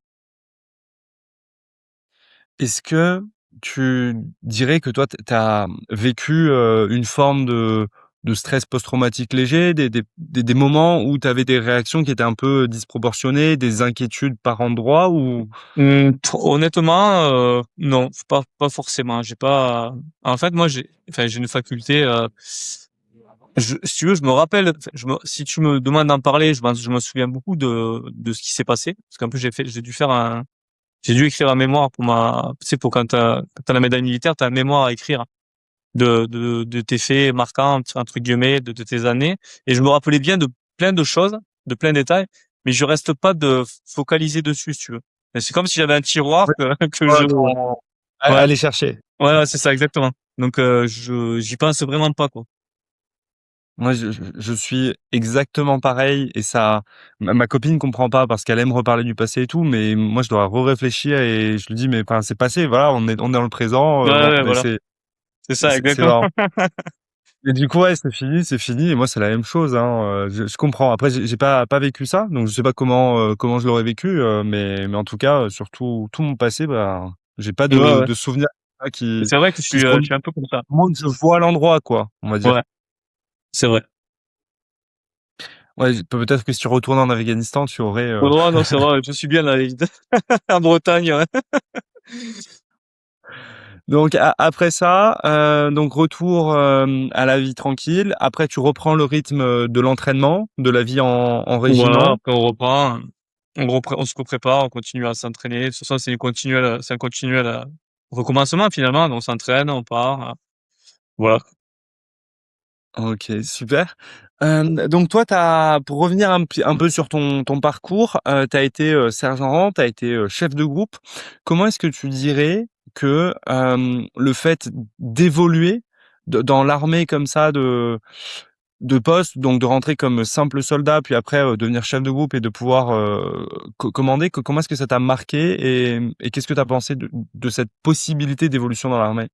B: Est-ce que tu dirais que toi, tu as vécu, une forme de stress post-traumatique léger, des moments où tu avais des réactions qui étaient un peu disproportionnées, des inquiétudes par endroits ou
A: Honnêtement, non, pas forcément. J'ai pas. En fait, moi, j'ai une faculté. Si tu veux, je me rappelle. Enfin, si tu me demandes d'en parler, je me souviens beaucoup de ce qui s'est passé. Parce qu'un peu, j'ai dû écrire un mémoire pour tu sais, pour quand t'as la médaille militaire, t'as un mémoire à écrire de tes faits marquants, entre guillemets, de tes années. Et je me rappelais bien de plein de choses, de plein de détails, mais je reste pas de focaliser dessus, si tu veux. Et c'est comme si j'avais un tiroir
B: ouais,
A: que
B: ouais,
A: je, ouais,
B: aller chercher?
A: ouais, c'est ça, exactement. Donc, j'y pense vraiment pas, quoi.
B: Moi, je suis exactement pareil et ça ma copine comprend pas parce qu'elle aime reparler du passé et tout, mais moi, je dois réfléchir et je lui dis: «Mais enfin, c'est passé, voilà, on est dans le présent,
A: Ouais,
B: bon,
A: ouais,
B: mais
A: voilà. C'est ça,
B: c'est
A: exactement.
B: marrant». Et du coup, ouais, c'est fini et moi, c'est la même chose, hein, je comprends. Après, j'ai pas vécu ça, donc je sais pas comment je l'aurais vécu, mais en tout cas, sur tout mon passé, bah, j'ai pas
A: Ouais,
B: de
A: ouais.
B: souvenirs
A: Et
B: qui
A: c'est vrai que
B: qui se
A: je suis un peu comme ça.
B: remontent, je vois l'endroit, quoi, on va dire.
A: Ouais, c'est vrai.
B: Ouais, peut-être que si tu retournais en Afghanistan, tu aurais,
A: Ouais, ouais, non, c'est vrai, je suis bien là, en Bretagne, ouais.
B: donc après ça, donc retour, à la vie tranquille. Après tu reprends le rythme, de l'entraînement, de la vie en
A: Voilà,
B: régiment.
A: après on se prépare, on continue à s'entraîner. De toute façon, c'est un continuel recommencement finalement. Donc, on s'entraîne, on part. Voilà.
B: OK, super. Donc toi, pour revenir un peu sur ton parcours, tu as été, sergent, tu as été, chef de groupe. Comment est-ce que tu dirais que, le fait d'évoluer dans l'armée comme ça, de poste, donc de rentrer comme simple soldat, puis après, devenir chef de groupe et de pouvoir, commander, comment est-ce que ça t'a marqué et qu'est-ce que tu as pensé de cette possibilité d'évolution dans l'armée?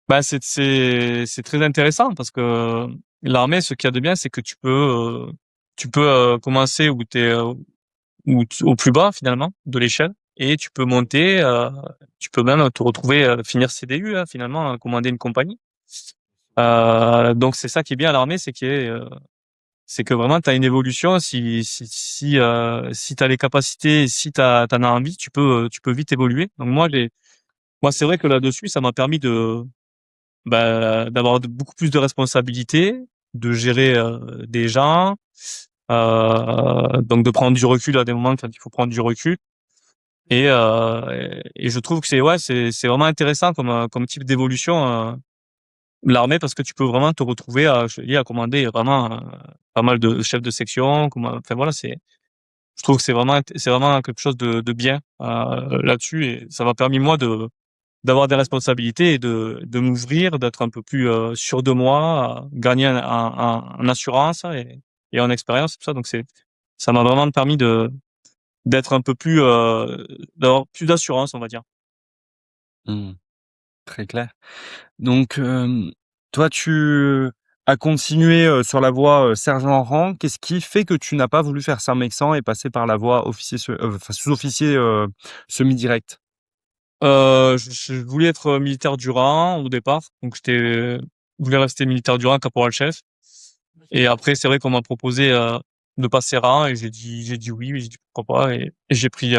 A: Bah, c'est très intéressant parce que l'armée, ce qu'il y a de bien, c'est que tu peux commencer au plus bas finalement de l'échelle et tu peux monter. Tu peux même te retrouver finir CDU, hein, finalement, commander une compagnie. Donc c'est ça qui est bien à l'armée, c'est que vraiment tu as une évolution. Si tu as les capacités, si t'en as envie, tu peux vite évoluer. Donc moi c'est vrai que là-dessus, ça m'a permis d'avoir beaucoup plus de responsabilités, de gérer des gens, donc de prendre du recul à des moments quand il faut prendre du recul. Et je trouve que c'est vraiment intéressant comme type d'évolution, l'armée, parce que tu peux vraiment te retrouver à commander vraiment pas mal de chefs de section. Enfin voilà, je trouve que c'est vraiment quelque chose de bien là-dessus, et ça m'a permis moi d'avoir des responsabilités et de m'ouvrir, d'être un peu plus sûr de moi, gagner en assurance et en expérience, tout ça. Donc ça m'a vraiment permis d'être un peu plus, d'avoir plus d'assurance, on va dire.
B: Mmh. Très clair. Donc, toi, tu as continué, sur la voie, sergent rang. Qu'est-ce qui fait que tu n'as pas voulu faire Saint-Mexant et passer par la voie officier enfin sous-officier, semi-direct?
A: Je voulais être militaire du rang au départ, donc je voulais rester militaire du rang, caporal-chef. Et après, c'est vrai qu'on m'a proposé de passer rang et j'ai dit oui, j'ai dit pourquoi pas et j'ai pris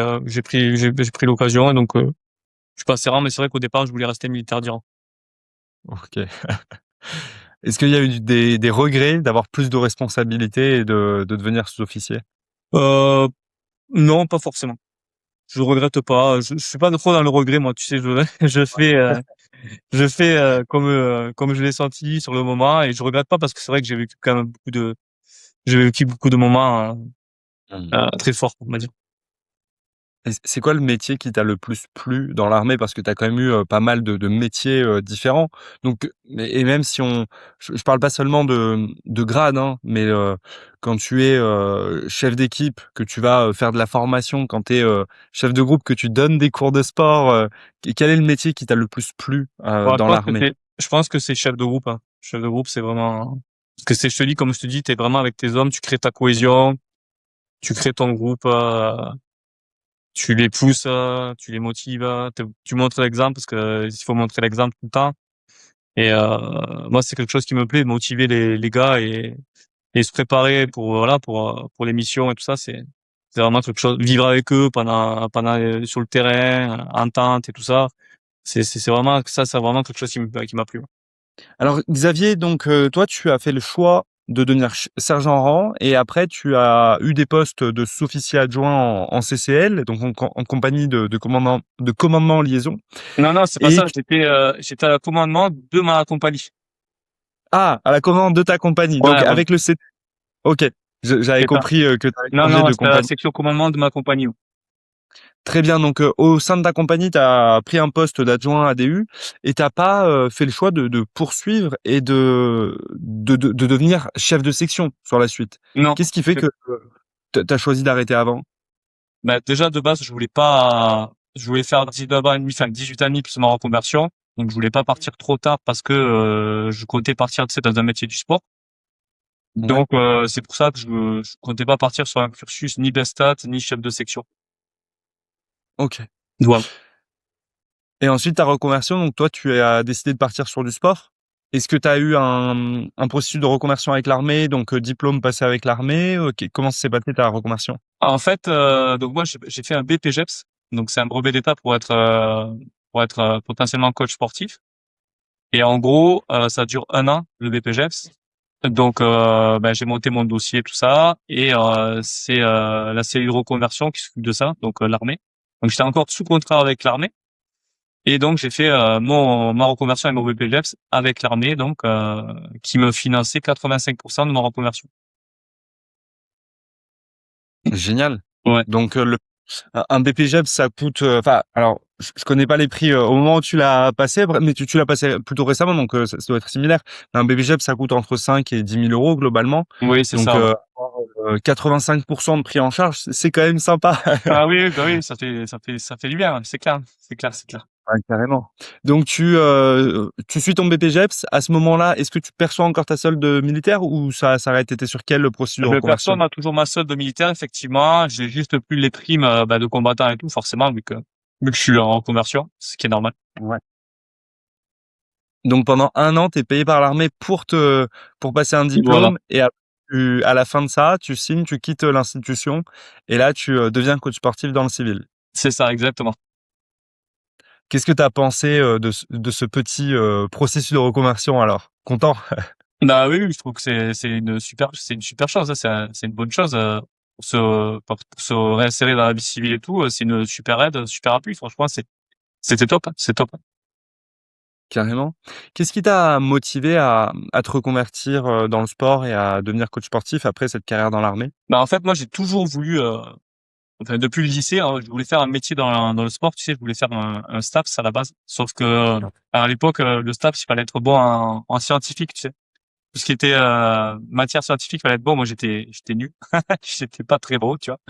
A: l'occasion et donc je suis passé rang, mais c'est vrai qu'au départ, je voulais rester militaire du rang.
B: OK. Est-ce qu'il y a eu des regrets d'avoir plus de responsabilités et de devenir sous-officier?
A: Euh, non, pas forcément. Je regrette pas. Je suis pas trop dans le regret, moi. Tu sais, je fais comme je l'ai senti sur le moment et je regrette pas parce que c'est vrai que j'ai vécu quand même j'ai vécu beaucoup de moments
B: Mmh.
A: très forts, on va dire.
B: Et c'est quoi le métier qui t'a le plus plu dans l'armée? Parce que tu as quand même eu, pas mal de métiers, différents. Donc, et même si je parle pas seulement de grade, hein, mais, quand tu es, chef d'équipe, que tu vas, faire de la formation, quand tu es, chef de groupe, que tu donnes des cours de sport, quel est le métier qui t'a le plus plu,
A: Bon,
B: dans l'armée?
A: je pense que c'est chef de groupe, hein. Chef de groupe, c'est vraiment, parce que je te dis, comme je te dis, t'es vraiment avec tes hommes, tu crées ta cohésion, tu crées ton groupe, tu les pousses, tu les motives, tu montres l'exemple parce que il faut montrer l'exemple tout le temps. Et moi, c'est quelque chose qui me plaît, de motiver les gars et se préparer pour voilà pour les missions et tout ça. C'est vraiment quelque chose. Vivre avec eux pendant sur le terrain, entente et tout ça. C'est vraiment ça, c'est vraiment quelque chose qui m'a plu.
B: Alors Xavier, donc, toi, tu as fait le choix de devenir sergent rang et après tu as eu des postes de sous-officier adjoint en CCL, donc en compagnie de commandement en liaison
A: Non, non, c'est pas
B: et
A: ça. J'étais à la commandement de ma compagnie.
B: à la commande de ta compagnie, donc
A: Ouais, ouais,
B: avec le C OK, j'avais
A: c'est ça.
B: compris, que tu avais
A: Non,
B: changé
A: non,
B: de
A: c'était à la
B: compagnie.
A: section commandement de ma compagnie.
B: Très bien, donc, au sein de ta compagnie, tu as pris un poste d'adjoint ADU et tu pas, fait le choix de poursuivre et de devenir chef de section sur la suite?
A: Non.
B: Qu'est-ce qui fait que, tu as choisi d'arrêter avant?
A: Bah, déjà, de base, je voulais faire 19 ans et demi, enfin, 18 ans et demi plus ma reconversion. Donc, je voulais pas partir trop tard parce que, je comptais partir, tu sais, dans un métier du sport.
B: Ouais.
A: Donc, c'est pour ça que je comptais pas partir sur un cursus ni d'estat, ni chef de section.
B: OK.
A: Voilà.
B: Et ensuite ta reconversion, donc toi, tu as décidé de partir sur du sport? Est-ce que tu as eu un processus de reconversion avec l'armée, donc, diplôme passé avec l'armée? Comment s'est passée ta reconversion?
A: En fait, donc moi, j'ai fait un BPGEPS. Donc, c'est un brevet d'état pour être potentiellement coach sportif. Et en gros, ça dure un an, le BPGEPS. Donc, ben, j'ai monté mon dossier, tout ça, et c'est la cellule reconversion qui s'occupe de ça, donc l'armée. Donc, j'étais encore sous contrat avec l'armée, et donc j'ai fait ma reconversion et mon BPGEPS avec l'armée, donc qui me finançait 85% de ma reconversion.
B: Génial.
A: Ouais.
B: Donc, un BPJEP, ça coûte, enfin, alors, je connais pas les prix, au moment où tu l'as passé, mais tu l'as passé plutôt récemment, donc, ça doit être similaire. Un BPJEP, ça coûte entre 5 et 10 000 euros globalement.
A: Oui, c'est
B: Donc,
A: ça. Ouais.
B: 85% de prix en charge, c'est quand même sympa.
A: Ah oui, bah oui, ça fait du bien, hein, c'est clair.
B: Ouais, carrément. Donc tu suis ton BPJEPS. À ce moment-là, est-ce que tu perçois encore ta solde militaire ou ça s'arrête? Tu sur quelle procédure de
A: Le personne
B: reconversion?
A: a toujours ma solde militaire, effectivement. J'ai juste plus les primes bah, de combattants et tout, forcément, vu que je suis en reconversion, ce qui est normal.
B: Ouais. Donc pendant un an, tu es payé par l'armée pour passer un
A: Voilà,
B: diplôme et à la fin de ça, tu signes, tu quittes l'institution et là, tu deviens coach sportif dans le civil.
A: c'est ça, exactement.
B: Qu'est-ce que tu as pensé de ce petit processus de reconversion alors? Content?
A: Bah oui, oui, je trouve que c'est une super chose, hein, c'est une bonne chose pour se réinsérer dans la vie civile et tout. C'est une super aide, un super appui. Franchement, c'était top, hein, c'est top.
B: Carrément. Qu'est-ce qui t'a motivé à te reconvertir dans le sport et à devenir coach sportif après cette carrière dans l'armée?
A: Bah en fait, moi, j'ai toujours voulu enfin depuis le lycée, hein, je voulais faire un métier dans le sport, tu sais, je voulais faire un STAPS à la base. Sauf que à l'époque, le STAPS, il fallait être bon en scientifique, tu sais. Tout ce qui était matière scientifique, il fallait être bon. Moi, j'étais nul, j'étais pas très bon, tu vois.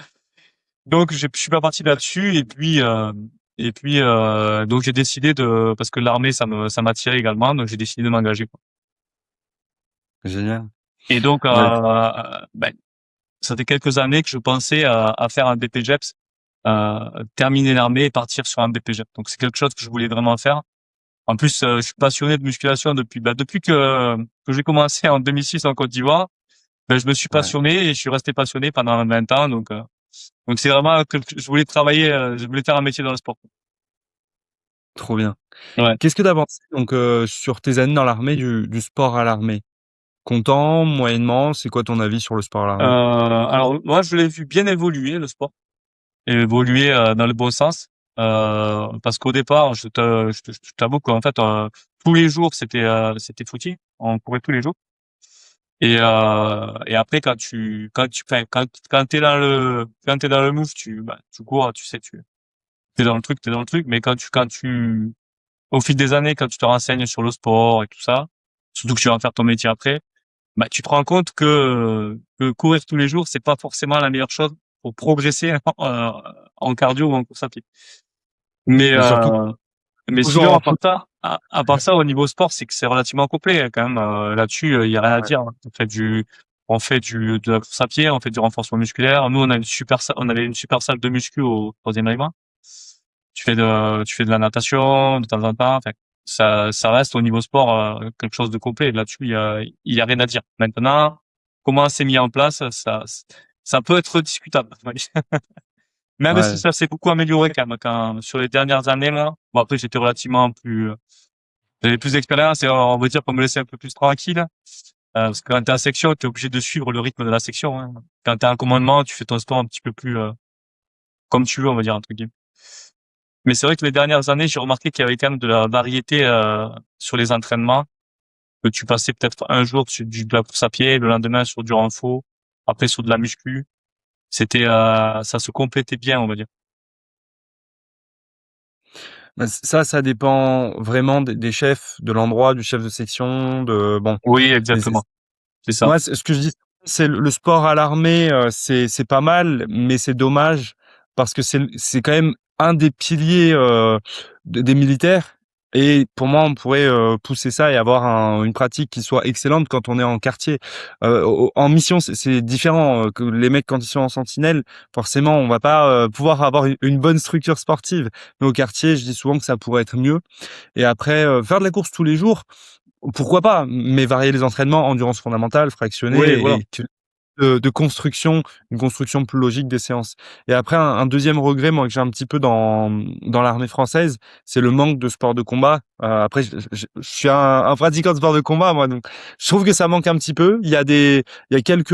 A: Donc je suis pas parti là-dessus donc j'ai décidé de parce que l'armée ça m'attirait également, donc j'ai décidé de m'engager, quoi.
B: Génial.
A: Et donc
B: Ouais.
A: ben, ça fait quelques années que je pensais à faire un BPJEPS, terminer l'armée et partir sur un BPJEPS. Donc c'est quelque chose que je voulais vraiment faire. En plus, je suis passionné de musculation depuis que j'ai commencé en 2006 en Côte d'Ivoire. Ben, je me suis
B: Ouais.
A: passionné et je suis resté passionné pendant 20 ans. Donc c'est vraiment que je voulais travailler, je voulais faire un métier dans le sport.
B: Trop bien.
A: Ouais.
B: Qu'est-ce que tu as pensé donc sur tes années dans l'armée du sport à l'armée? Content, moyennement, c'est quoi ton avis sur le sport à l'armée?
A: Alors moi, je l'ai vu bien évoluer le sport, et évoluer dans le bon sens. Parce qu'au départ, je t'avoue qu'en fait, tous les jours, c'était footing. On courait tous les jours. Et après, enfin, quand t'es dans le move, tu cours, tu sais, t'es dans le truc. Mais au fil des années, quand tu te renseignes sur le sport et tout ça, surtout que tu vas en faire ton métier après, bah, tu te rends compte que courir tous les jours, c'est pas forcément la meilleure chose pour progresser en cardio ou en course à pied. Mais,
B: Et surtout
A: mais sinon,
B: toujours
A: à part ça, au niveau sport, c'est que c'est relativement complet, hein, quand même. Là-dessus, il y a rien à
B: ouais,
A: dire, hein. De la course à pied, on fait du renforcement musculaire. Nous, on avait une super salle de muscu au troisième rima. Tu fais de la natation de temps en temps. Enfin, ça reste au niveau sport, quelque chose de complet. Là-dessus, il y a rien à dire. Maintenant, comment c'est mis en place, ça peut être discutable. Même si
B: ouais.
A: ça s'est beaucoup amélioré quand même, sur les dernières années, moi. Bon, après, j'avais plus d'expérience et on va dire qu'on me laissait un peu plus tranquille. Parce que quand t'es en section, t'es obligé de suivre le rythme de la section, hein. Quand t'es en commandement, tu fais ton sport un petit peu plus, comme tu veux, on va dire, entre guillemets. Mais c'est vrai que les dernières années, j'ai remarqué qu'il y avait quand même de la variété, sur les entraînements, que tu passais peut-être un jour sur de la course à pied, le lendemain sur du renfo, après sur de la muscu. Ça se complétait bien, on va dire.
B: Bah, ça dépend vraiment des chefs, de l'endroit, du chef de section, de bon.
A: Oui,
B: Mais
A: exactement. C'est ça.
B: moi, ce que je dis, c'est le sport à l'armée, c'est pas mal, mais c'est dommage parce que c'est quand même un des piliers des militaires. Et pour moi, on pourrait pousser ça et avoir une pratique qui soit excellente quand on est en quartier. En mission, c'est différent que les mecs quand ils sont en sentinelle. Forcément, on va pas pouvoir avoir une bonne structure sportive. Mais au quartier, je dis souvent que ça pourrait être mieux. Et après, faire de la course tous les jours. Pourquoi pas? Mais varier les entraînements, endurance fondamentale,
A: Oui,
B: fractionnée
A: voilà.
B: et de construction, une construction plus logique des séances. Et après, un deuxième regret, moi, que j'ai un petit peu dans l'armée française, c'est le manque de sport de combat. Après, je suis un pratiquant de sport de combat, moi, donc je trouve que ça manque un petit peu. Il y a quelques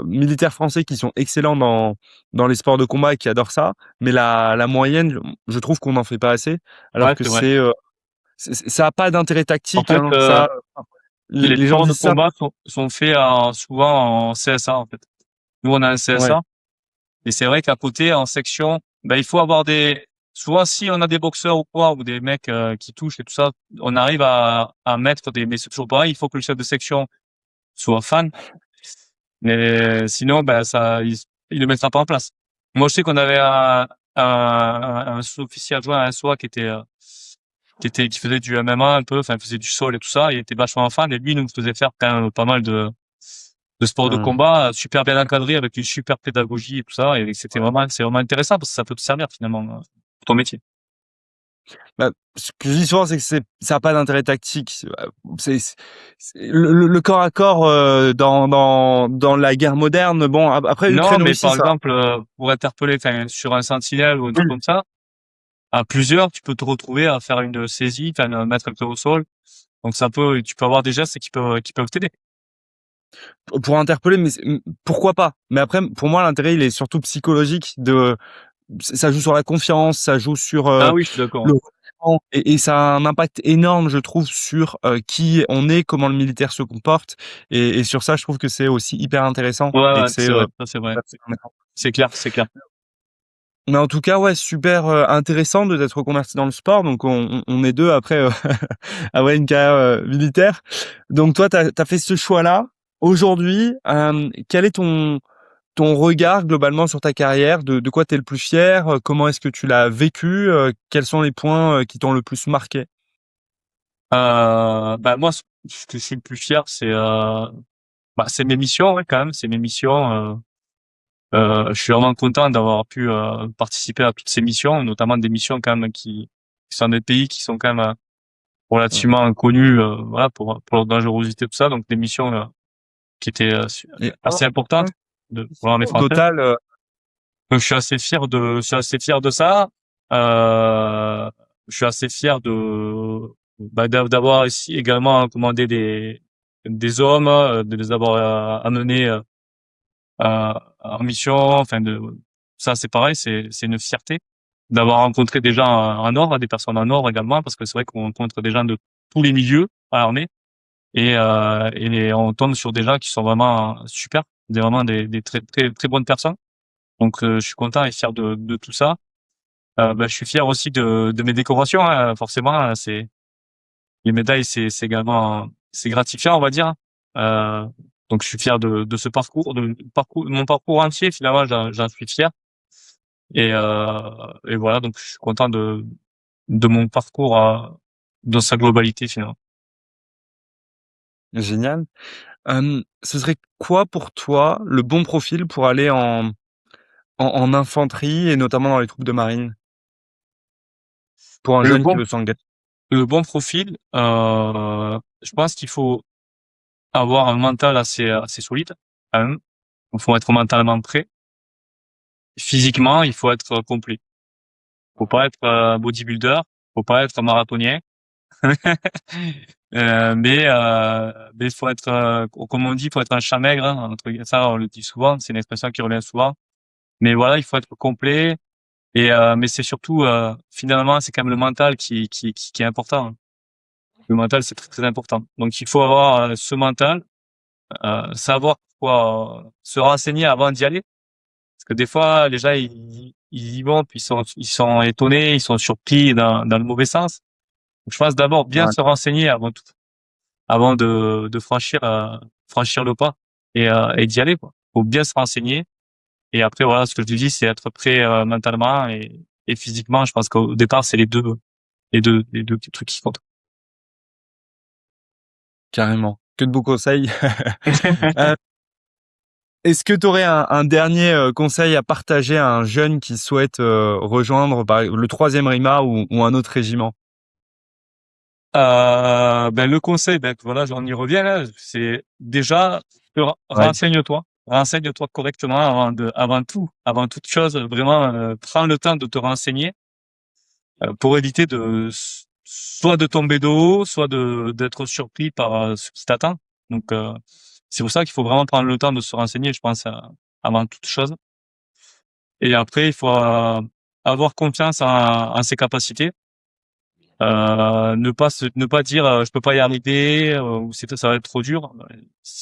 B: militaires français qui sont excellents dans les sports de combat et qui adorent ça, mais la moyenne, je trouve qu'on n'en fait pas assez, alors
A: Ouais,
B: que
A: c'est vrai.
B: ça a pas d'intérêt
A: En
B: tactique,
A: fait,
B: hein. Ça,
A: les
B: les gens
A: sports de
B: disent ça.
A: combat sont faits souvent en CSA, en fait. Nous, on a un
B: Ouais,
A: CSA. Et c'est vrai qu'à côté, en section, ben, il faut avoir souvent, si on a des boxeurs ou quoi, ou des mecs, qui touchent et tout ça, on arrive à mettre mais c'est toujours pareil, il faut que le chef de section soit fan. Mais sinon, ben, il le mettra pas en place. Moi, je sais qu'on avait un sous-officier adjoint à un SOA qui faisait du MMA un peu, enfin, il faisait du sol et tout ça, il était vachement fan, et lui, il nous faisait faire quand même pas mal de sports de
B: mmh.
A: combat, super bien encadré, avec une super pédagogie et tout ça, et c'est vraiment intéressant parce que ça peut te servir finalement, pour ton métier.
B: Bah, ce que je dis souvent, c'est que ça a pas d'intérêt tactique. Le corps à corps dans la guerre moderne. Bon, après
A: Non,
B: Ukraine,
A: mais
B: Russie,
A: par
B: ça.
A: exemple, pour interpeller, enfin, sur un sentinelle ou un truc
B: Oui.
A: comme ça, à plusieurs, tu peux te retrouver à faire une saisie, enfin, mettre quelqu'un au sol. Donc tu peux avoir des gestes qui peuvent t'aider.
B: Pour interpeller, mais pourquoi pas? Mais après, pour moi, l'intérêt, il est surtout psychologique. Ça joue sur la confiance, ça joue sur
A: Ah oui, je suis d'accord,
B: le
A: ouais.
B: relâchement, et ça a un impact énorme, je trouve, sur qui on est, comment le militaire se comporte, et sur ça, je trouve que c'est aussi hyper intéressant
A: Ouais,
B: et
A: ouais,
B: que c'est
A: c'est vrai, ça c'est vrai. C'est clair, c'est clair.
B: Mais en tout cas, ouais, super intéressant de t'être reconverti dans le sport. Donc, on est deux après avoir une carrière militaire. Donc, toi, t'as fait ce choix-là. Aujourd'hui, quel est ton regard globalement sur ta carrière? De quoi t'es le plus fier? Comment est-ce que tu l'as vécu? Quels sont les points qui t'ont le plus marqué?
A: Bah moi, ce que je suis le plus fier, c'est mes missions, ouais, quand même, c'est mes missions. Je suis vraiment content d'avoir pu participer à toutes ces missions, notamment des missions quand même qui sont des pays qui sont quand même
B: Ouais.
A: relativement connus, voilà, pour leur dangerosité tout ça, donc des missions qui étaient
B: Et
A: assez importantes pour l'armée
B: au
A: française.
B: total,
A: Donc je suis assez fier de ça. Euh, je suis assez fier d'avoir ici également commandé des hommes, de les avoir amenés en mission. Enfin, ça c'est pareil, c'est une fierté d'avoir rencontré des gens en or, des personnes en or également, parce que c'est vrai qu'on rencontre des gens de tous les milieux à l'armée et on tombe sur des gens qui sont vraiment super, vraiment des très très très bonnes personnes. Donc je suis content et fier de tout ça. Je suis fier aussi de mes décorations, hein, forcément. C'est les médailles, c'est également c'est gratifiant, on va dire. Euh, donc je suis fier de ce parcours, mon parcours entier. Finalement, j'en suis fier. Et voilà, donc je suis content de mon parcours dans sa globalité finalement.
B: génial. Ce serait quoi pour toi le bon profil pour aller en infanterie et notamment dans les troupes de marine pour un
A: Le
B: jeune qui
A: bon
B: veut s'engager?
A: le bon profil, je pense qu'il faut avoir un mental assez solide quand même. Il faut être mentalement prêt. Physiquement, il faut être complet. Faut pas être bodybuilder, faut pas être marathonien. Mais il faut être, comme on dit, faut être un chat maigre. Hein, ça, on le dit souvent. C'est une expression qui revient souvent. Mais voilà, il faut être complet. Mais c'est surtout, finalement, c'est quand même le mental qui est important. Hein. Le mental, c'est très, très important. Donc, il faut avoir ce mental, savoir quoi, se renseigner avant d'y aller. Parce que des fois, les gens, ils y vont, puis ils sont étonnés, ils sont surpris dans le mauvais sens. Donc, je pense d'abord bien
B: Ouais.
A: se renseigner avant tout, avant de franchir le pas et d'y aller, quoi. Faut bien se renseigner. Et après, voilà, ce que je te dis, c'est être prêt mentalement et physiquement. Je pense qu'au départ, c'est les deux trucs qui comptent.
B: Carrément. Que de beaux conseils. Euh, Est-ce que tu aurais un dernier conseil à partager à un jeune qui souhaite rejoindre le troisième RIMA ou un autre régiment?
A: Le conseil, voilà, j'en y reviens là, c'est déjà
B: Ouais.
A: renseigne-toi correctement avant toute chose, vraiment, prends le temps de te renseigner pour éviter soit de tomber de haut, soit d'être surpris par ce qui t'attend. Donc c'est pour ça qu'il faut vraiment prendre le temps de se renseigner, je pense, avant toute chose. Et après, il faut avoir confiance en ses capacités. Ne pas dire je peux pas y arriver ou ça va être trop dur.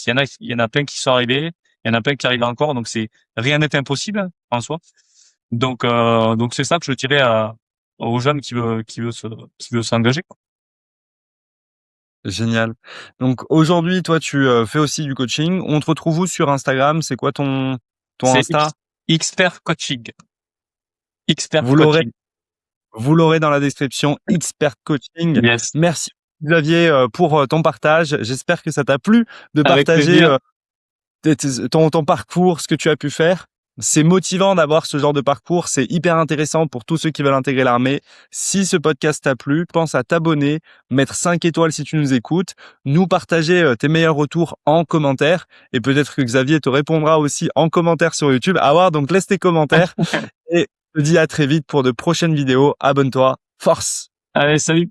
A: Il y en a plein qui sont arrivés, il y en a plein qui arrivent encore, donc c'est rien n'est impossible en soi. Donc c'est ça que je dirais aux jeunes qui veut s'engager, quoi.
B: Génial. Donc aujourd'hui, toi, tu fais aussi du coaching. On te retrouve où sur Instagram? C'est quoi ton
A: C'est
B: Insta?
A: Expert coaching, expert
B: Vous l'aurez,
A: coaching.
B: vous l'aurez dans la description. Expert Coaching.
A: Yes,
B: Merci Xavier pour ton partage. J'espère que ça t'a plu de
A: avec
B: partager
A: plaisir.
B: ton parcours, ce que tu as pu faire. C'est motivant d'avoir ce genre de parcours. C'est hyper intéressant pour tous ceux qui veulent intégrer l'armée. Si ce podcast t'a plu, pense à t'abonner, mettre 5 étoiles si tu nous écoutes, nous partager tes meilleurs retours en commentaire et peut-être que Xavier te répondra aussi en commentaire sur YouTube. À voir, donc laisse tes commentaires et je te dis à très vite pour de prochaines vidéos. Abonne-toi. Force!
A: Allez, salut.